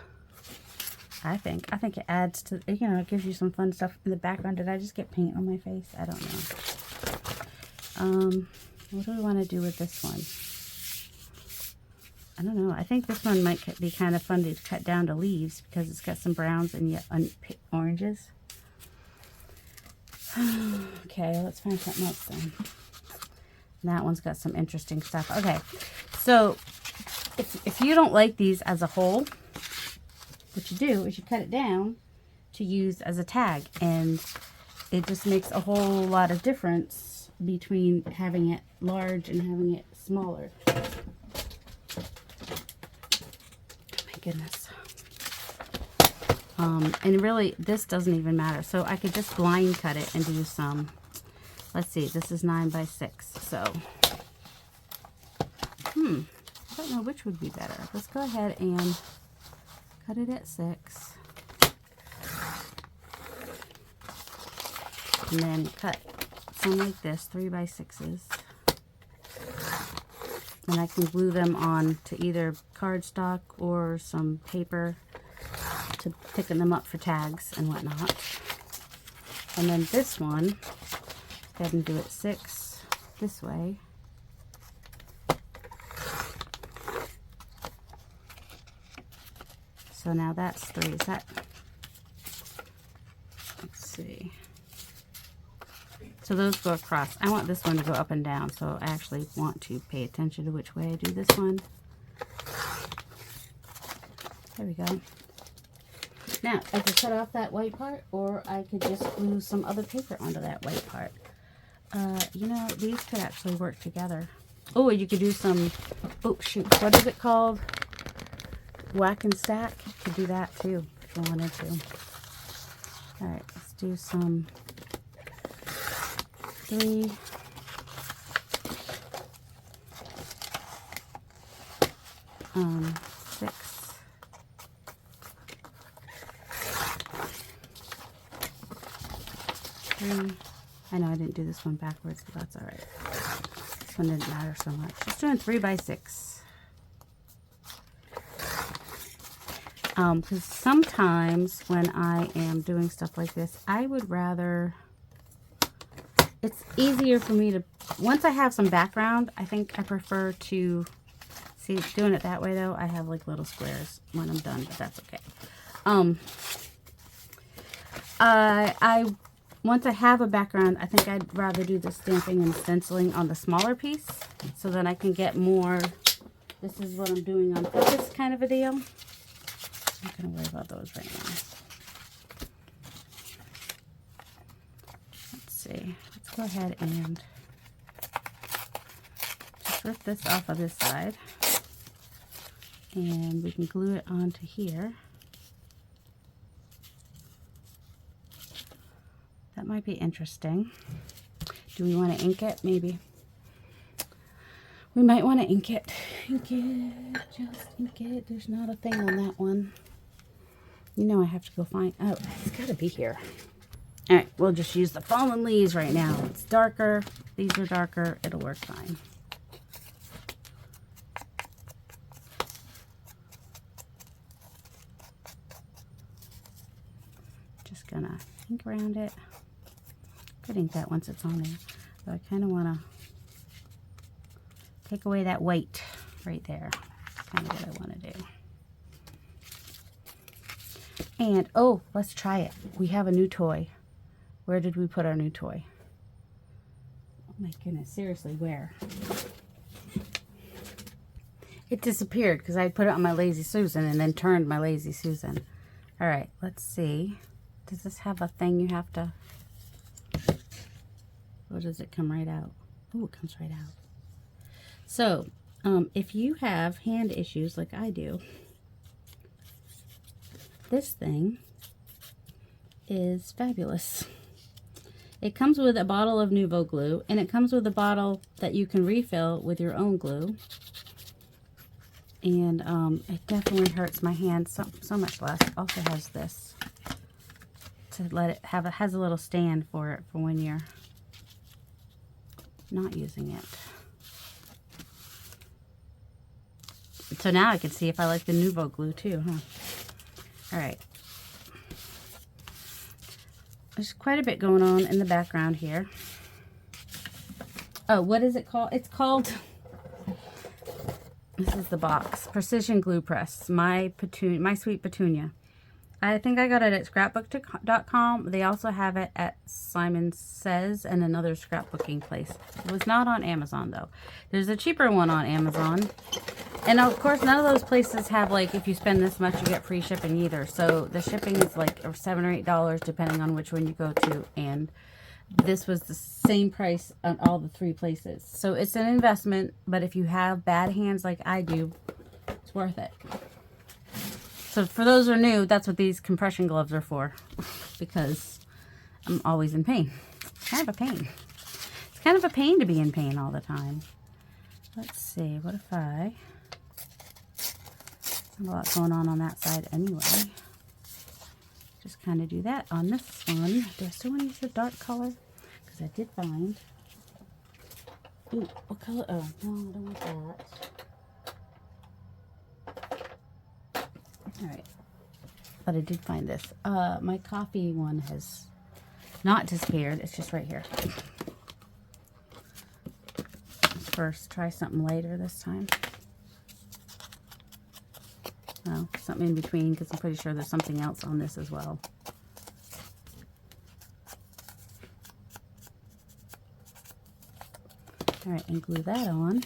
I think it adds to, you know, it gives you some fun stuff in the background. Did I just get paint on my face? I don't know. What do we want to do with this one? I don't know. I think this one might be kind of fun to cut down to leaves because it's got some browns and yet oranges. Okay, let's find something else then. And that one's got some interesting stuff. Okay, so if you don't like these as a whole, what you do is you cut it down to use as a tag, and it just makes a whole lot of difference between having it large and having it smaller. My goodness. And really, this doesn't even matter. So I could just blind cut it and do some, let's see, this is 9x6. So, I don't know which would be better. Let's go ahead and cut it at 6. And then cut some like this, 3x6s. And I can glue them on to either cardstock or some paper to thicken them up for tags and whatnot. And then this one, go ahead and do it 6 this way. So now that's 3. Is that, let's see. So those go across. I want this one to go up and down, so I actually want to pay attention to which way I do this one. There we go. Now, I could cut off that white part, or I could just glue some other paper onto that white part. You know, these could actually work together. Oh, you could do some, oh shoot, what is it called? Whack and stack. You could do that too, if you wanted to. Alright, let's do some 3. Six. Three. I know I didn't do this one backwards, but that's alright. This one didn't matter so much. Just doing 3 by 6. Because sometimes when I am doing stuff like this, I would rather, it's easier for me to, once I have some background, I think I prefer to, see, doing it that way though, I have like little squares when I'm done, but that's okay. Once I have a background, I think I'd rather do the stamping and stenciling on the smaller piece, so then I can get more, this is what I'm doing on purpose kind of a deal. I'm not going to worry about those right now. Let's see. Let's go ahead and just rip this off of this side. And we can glue it onto here. That might be interesting. Do we want to ink it? Maybe. We might want to ink it. Ink it. Just ink it. There's not a thing on that one. You know I have to go find... Oh, it's got to be here. Alright, we'll just use the fallen leaves right now. It's darker. These are darker. It'll work fine. Just gonna ink around it. Could ink that once it's on there. But I kind of want to take away that weight right there. That's kind of what I want to do. And, oh, let's try it. We have a new toy. Where did we put our new toy? Oh my goodness, seriously, where? It disappeared because I put it on my Lazy Susan and then turned my Lazy Susan. All right, let's see. Does this have a thing you have to... Or does it come right out? Oh, it comes right out. So, if you have hand issues like I do, this thing is fabulous. It comes with a bottle of Nuvo glue, and it comes with a bottle that you can refill with your own glue. And it definitely hurts my hand so much less. It also has this to let it have, it has a little stand for it for when you're not using it. So now I can see if I like the Nuvo glue too, huh? All right. There's quite a bit going on in the background here. Oh, what is it called? It's called, this is the box, Precision Glue Press, My Sweet Petunia. I think I got it at scrapbook.com. They also have it at Simon Says and another scrapbooking place. It was not on Amazon though. There's a cheaper one on Amazon. And of course, none of those places have, like, if you spend this much, you get free shipping either. So the shipping is like $7 or $8 depending on which one you go to. And this was the same price on all the 3 places. So it's an investment, but if you have bad hands like I do, it's worth it. So for those who are new, that's what these compression gloves are for, because I'm always in pain. It's kind of a pain. It's kind of a pain to be in pain all the time. Let's see, what if I... There's a lot going on that side anyway. Just kind of do that on this one. Do I still want to use the dark color? Because I did find... Ooh, what color? Oh, no, I don't want that. Alright, but I did find this. My coffee one has not disappeared. It's just right here. Let's first try something lighter this time. Well, something in between, because I'm pretty sure there's something else on this as well. All right, and glue that on.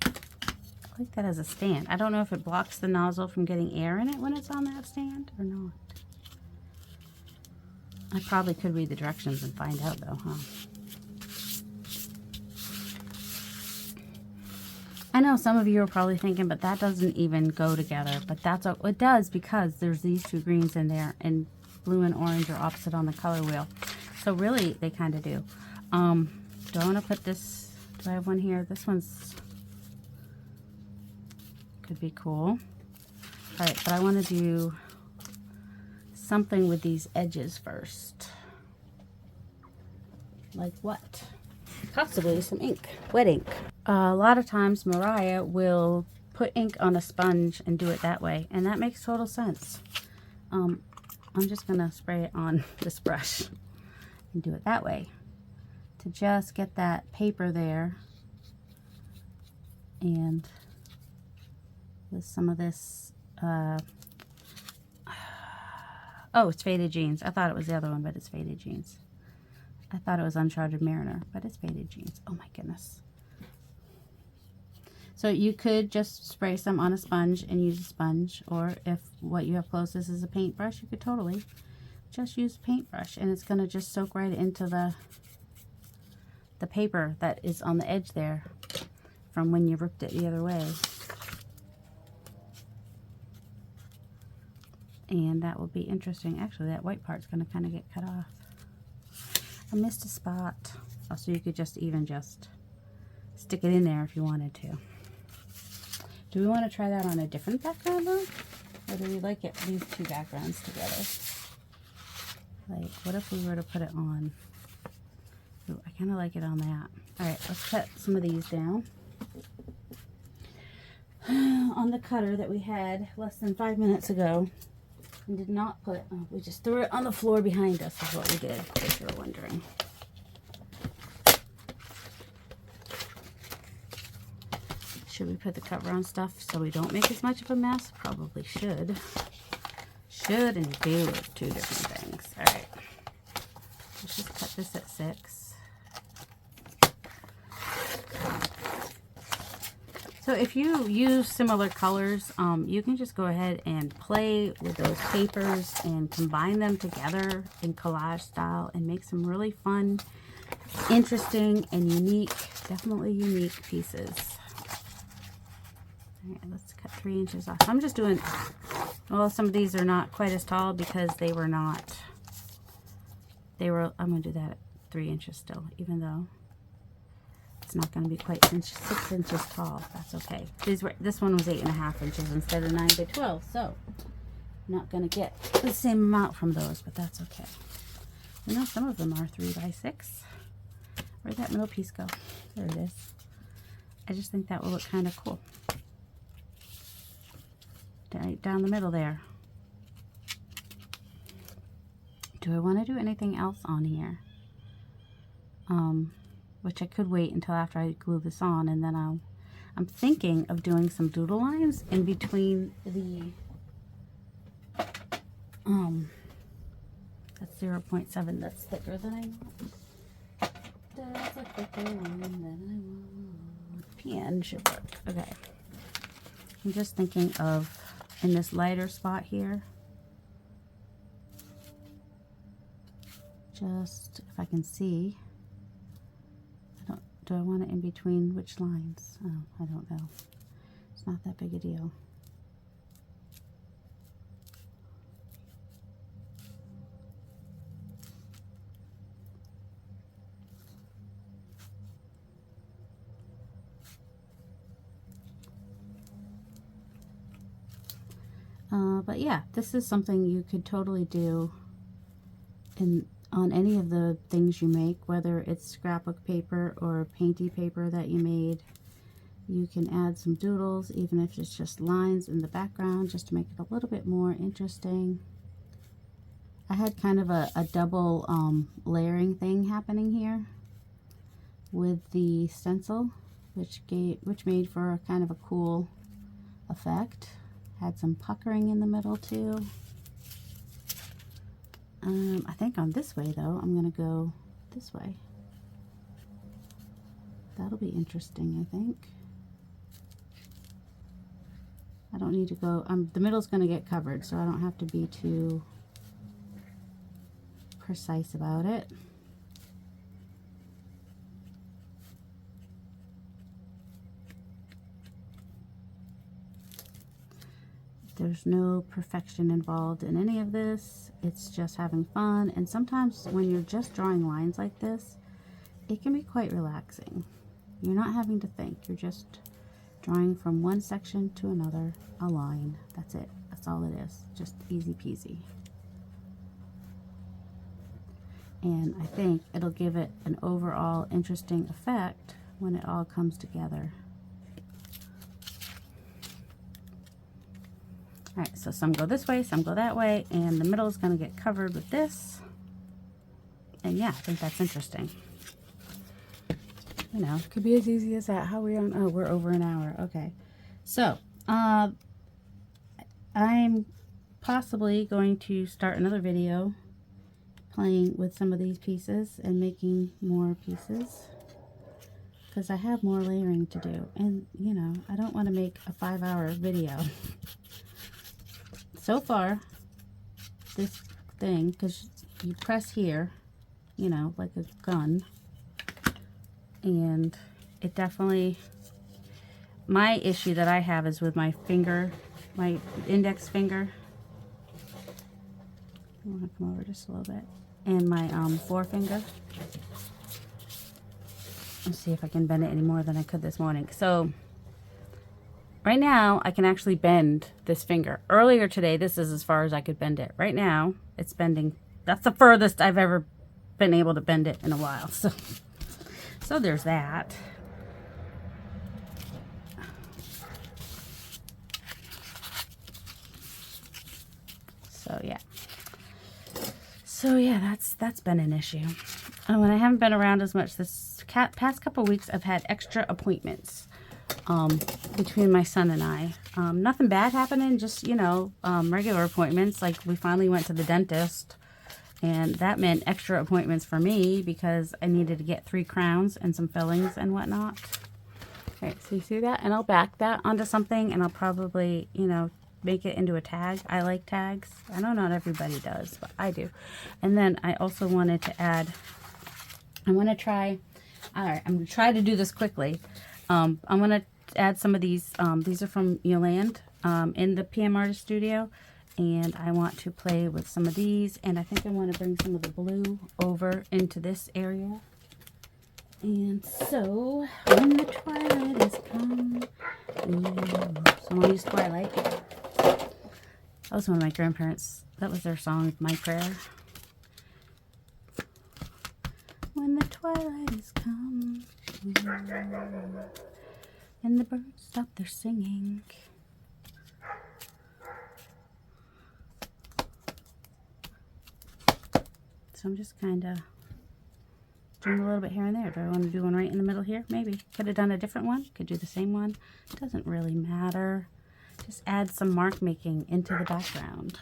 I like that as a stand. I don't know if it blocks the nozzle from getting air in it when it's on that stand or not. I probably could read the directions and find out though, huh? I know some of you are probably thinking, but that doesn't even go together. But that's what it does, because there's these two greens in there, and blue and orange are opposite on the color wheel. So really, they kind of do. Do I want to put this? Do I have one here? This one's could be cool. All right, but I want to do something with these edges first. Like what? Possibly some ink, wet ink. A lot of times Mariah will put ink on a sponge and do it that way, and that makes total sense. I'm just gonna spray it on this brush and do it that way to just get that paper there, and with some of this oh, it's Faded Jeans. I thought it was the other one, but it's Faded Jeans. I thought it was Uncharted Mariner, but it's Faded Jeans. Oh my goodness. So you could just spray some on a sponge and use a sponge, or if what you have closest is a paintbrush, you could totally just use a paintbrush, and it's going to just soak right into the paper that is on the edge there from when you ripped it the other way. And that will be interesting. Actually, that white part's going to kind of get cut off. I missed a spot. Oh, so you could just even just stick it in there if you wanted to. Do we want to try that on a different background though? Or do we like it, these two backgrounds together? Like, what if we were to put it on? Ooh, I kind of like it on that. All right, let's cut some of these down. On the cutter that we had less than 5 minutes ago. And did not put, oh, we just threw it on the floor behind us is what we did, if you're wondering. Should we put the cover on stuff so we don't make as much of a mess? Probably should. Should and do are two different things. All right. Let's just cut this at 6. So if you use similar colors, you can just go ahead and play with those papers and combine them together in collage style and make some really fun, interesting, and unique, definitely unique pieces. All right, let's cut 3 inches off. I'm just doing, well, some of these are not quite as tall because they were not, I'm going to do that at 3 inches still, even though it's not going to be quite 6 inches tall. That's okay. This one was 8.5 inches instead of 9 by 12, so I'm not going to get the same amount from those, but that's okay. You know, some of them are 3 by 6. Where'd that middle piece go? There it is. I just think that will look kind of cool. Right down the middle there. Do I want to do anything else on here? Which I could wait until after I glue this on, and then I'm thinking of doing some doodle lines in between the that's 0.7. That's thicker than I want. That's a thicker one than I want. Pen should work. Okay. I'm just thinking of in this lighter spot here. Just if I can see. Do I want it in between which lines? Oh, I don't know. It's not that big a deal. But yeah, this is something you could totally do on any of the things you make, whether it's scrapbook paper or painty paper that you made. You can add some doodles, even if it's just lines in the background, just to make it a little bit more interesting. I had kind of a double layering thing happening here. with the stencil, which made for a kind of a cool effect. Had some puckering in the middle too. I think on this way though, I'm gonna go this way. That'll be interesting, I think. I don't need to go, the middle's gonna get covered, so I don't have to be too precise about it. There's no perfection involved in any of this. It's just having fun. And sometimes when you're just drawing lines like this, it can be quite relaxing. You're not having to think. You're just drawing from one section to another, a line. That's it. That's all it is. Just easy peasy. And I think it'll give it an overall interesting effect when it all comes together. Alright, so some go this way, some go that way, and the middle is going to get covered with this. And yeah, I think that's interesting. You know, it could be as easy as that. How are we on? Oh, we're over an hour. Okay. So, I'm possibly going to start another video playing with some of these pieces and making more pieces, because I have more layering to do. And, you know, I don't want to make a 5-hour video. So far, this thing, because you press here, you know, like a gun, and it definitely, my issue that I have is with my finger, my index finger. I want to come over just a little bit, and my forefinger. Let's see if I can bend it any more than I could this morning. So right now, I can actually bend this finger. Earlier today, this is as far as I could bend it. Right now, it's bending. That's the furthest I've ever been able to bend it in a while. So there's that. So yeah, that's been an issue. Oh, and I haven't been around as much this past couple weeks. I've had extra appointments between my son and I. Nothing bad happening, just, you know, regular appointments. Like, we finally went to the dentist, and that meant extra appointments for me because I needed to get 3 crowns and some fillings and whatnot. Okay, so you see that? And I'll back that onto something, and I'll probably, you know, make it into a tag. I like tags. I know not everybody does, but I do. And then I also wanted to add, I want to try, all right, I'm going to try to do this quickly. I'm going to add some of these. These are from Yolande in the PM Artist Studio. And I want to play with some of these. And I think I want to bring some of the blue over into this area. And so, when the twilight is come. Ooh, so I'm going to use Twilight. That was one of my grandparents. That was their song, My Prayer. When the twilight is come. And the birds stop their singing. So I'm just kind of doing a little bit here and there. Do I want to do one right in the middle here? Maybe. Could have done a different one. Could do the same one. Doesn't really matter. Just add some mark making into the background.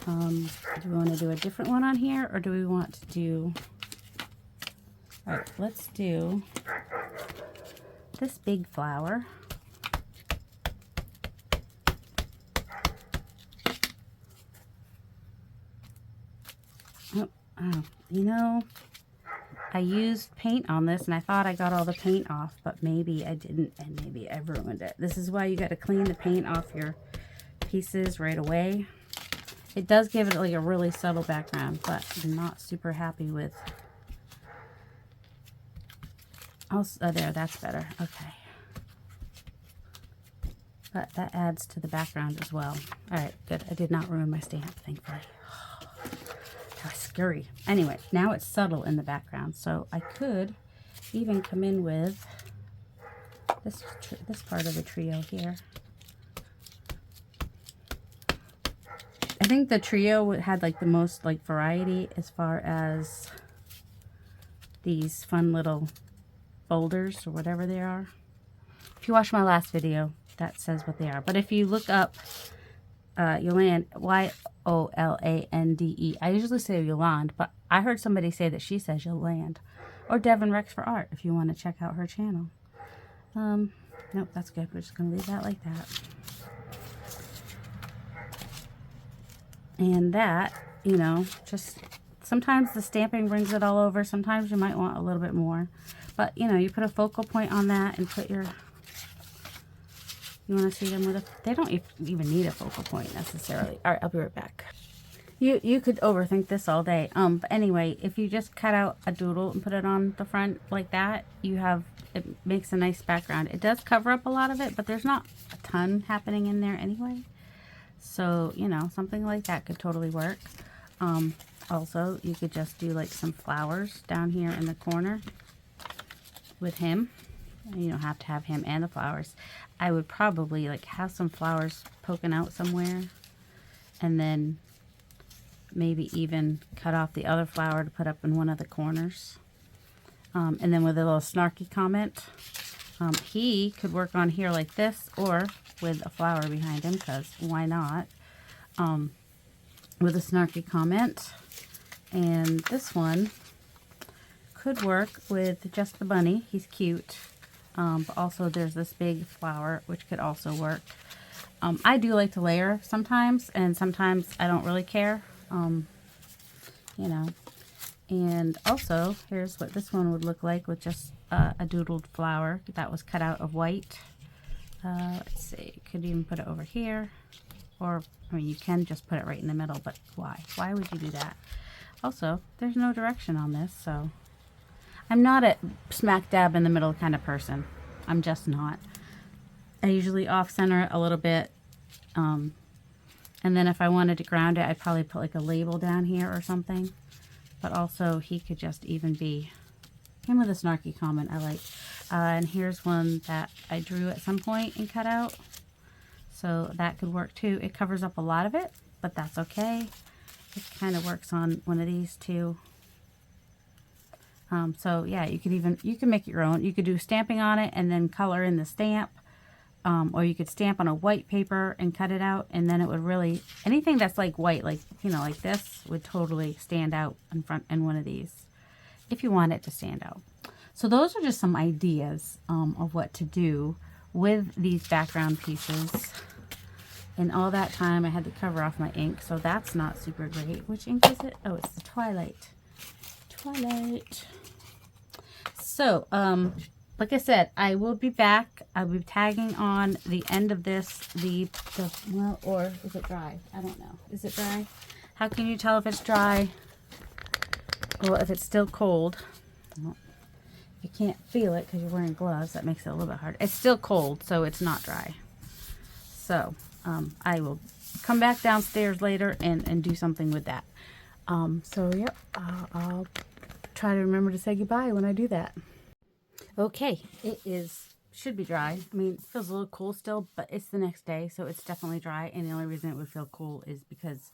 Do we want to do a different one on here, or do we want to do... Alright, let's do this big flower. Oh, you know, I used paint on this, and I thought I got all the paint off, but maybe I didn't, and maybe I ruined it. This is why you got to clean the paint off your pieces right away. It does give it like a really subtle background, but I'm not super happy with... Oh, there, that's better. Okay. But that adds to the background as well. Alright, good. I did not ruin my stamp, thankfully. That was scary. Anyway, now it's subtle in the background, so I could even come in with this part of the trio here. I think the trio had like the most like variety as far as these fun little boulders or whatever they are. If you watch my last video, that says what they are. But if you look up Yolande, Yolande. I usually say Yolande, but I heard somebody say that she says Yolande. Or Devin Rex for Art, if you want to check out her channel. Nope, that's good. We're just going to leave that like that. And that, you know, just sometimes the stamping brings it all over. Sometimes you might want a little bit more. But, you know, you put a focal point on that and put your... You want to see them with a... They don't even need a focal point necessarily. All right, I'll be right back. You could overthink this all day. But anyway, if you just cut out a doodle and put it on the front like that, it makes a nice background. It does cover up a lot of it, but there's not a ton happening in there anyway. So, you know, something like that could totally work. Also, you could just do like some flowers down here in the corner with him. You don't have to have him and the flowers. I would probably like have some flowers poking out somewhere, and then maybe even cut off the other flower to put up in one of the corners. And then with a little snarky comment, he could work on here like this, or with a flower behind him, because why not? With a snarky comment. And this one could work with just the bunny. He's cute. But also there's this big flower, which could also work. I do like to layer sometimes, and sometimes I don't really care. You know. And also, here's what this one would look like with just a doodled flower that was cut out of white. Let's see, could even put it over here. Or, I mean, you can just put it right in the middle, but why? Why would you do that? Also, there's no direction on this, so... I'm not a smack dab in the middle kind of person. I'm just not. I usually off-center it a little bit. And then if I wanted to ground it, I'd probably put like a label down here or something. But also, he could just even be him with a snarky comment I like. And here's one that I drew at some point and cut out. So that could work too. It covers up a lot of it, but that's okay. It kind of works on one of these too. So yeah, you can make your own. You could do stamping on it and then color in the stamp. Or you could stamp on a white paper and cut it out, and then it would really, anything that's like white, like, you know, like this, would totally stand out in front in one of these, if you want it to stand out. So those are just some ideas of what to do with these background pieces. And all that time I had to cover off my ink, so that's not super great. Which ink is it? Oh, it's the Twilight. Twilight. So, like I said, I will be back. I'll be tagging on the end of this, well, or is it dry? I don't know. Is it dry? How can you tell if it's dry? Well, if it's still cold. Well, you can't feel it because you're wearing gloves. That makes it a little bit hard. It's still cold, so it's not dry. So, I will come back downstairs later and do something with that. So, yep, I'll try to remember to say goodbye when I do that. Okay, should be dry. I mean, it feels a little cool still, but it's the next day, so it's definitely dry. And the only reason it would feel cool is because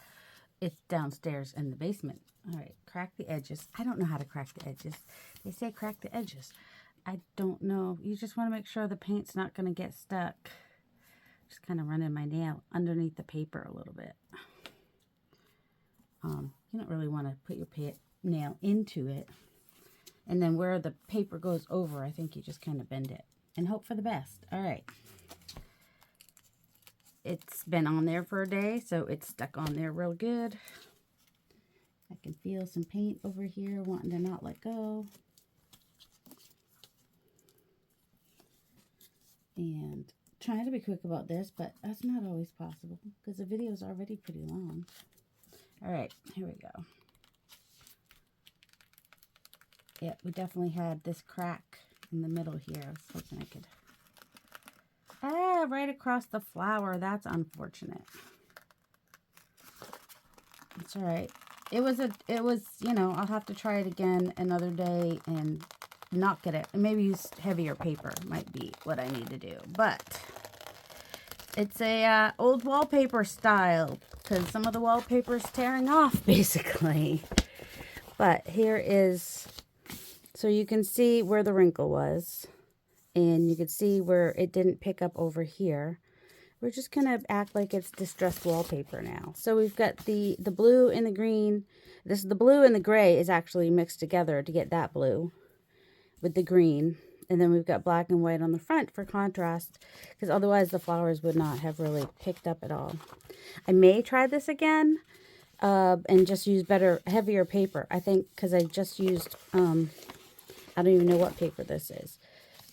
it's downstairs in the basement. All right, crack the edges. I don't know how to crack the edges. They say crack the edges. I don't know. You just want to make sure the paint's not going to get stuck. Just kind of running my nail underneath the paper a little bit. You don't really want to put your nail into it. And then where the paper goes over, I think you just kind of bend it and hope for the best. All right. It's been on there for a day, so it's stuck on there real good. I can feel some paint over here wanting to not let go. And trying to be quick about this, but that's not always possible because the video is already pretty long. All right, here we go. Yeah, we definitely had this crack in the middle here. I was hoping I could... right across the flower. That's unfortunate. It's all right. It was, you know, I'll have to try it again another day and not get it. And maybe use heavier paper might be what I need to do. But it's a old wallpaper style because some of the wallpaper is tearing off, basically. But here is So you can see where the wrinkle was. And you can see where it didn't pick up over here. We're just going to act like it's distressed wallpaper now. So we've got the blue and the green. The blue and the gray is actually mixed together to get that blue with the green. And then we've got black and white on the front for contrast, because otherwise the flowers would not have really picked up at all. I may try this again and just use heavier paper. I think because I just used, I don't even know what paper this is.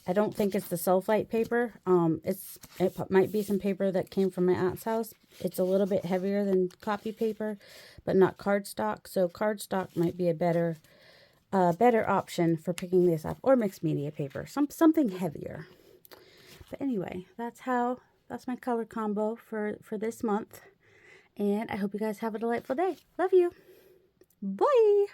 I don't think it's the sulfite paper. It might be some paper that came from my aunt's house. It's a little bit heavier than copy paper, but not cardstock. So cardstock might be a better option for picking this up, or mixed media paper, something heavier. But anyway, that's my color combo for this month, and I hope you guys have a delightful day. Love you. Bye.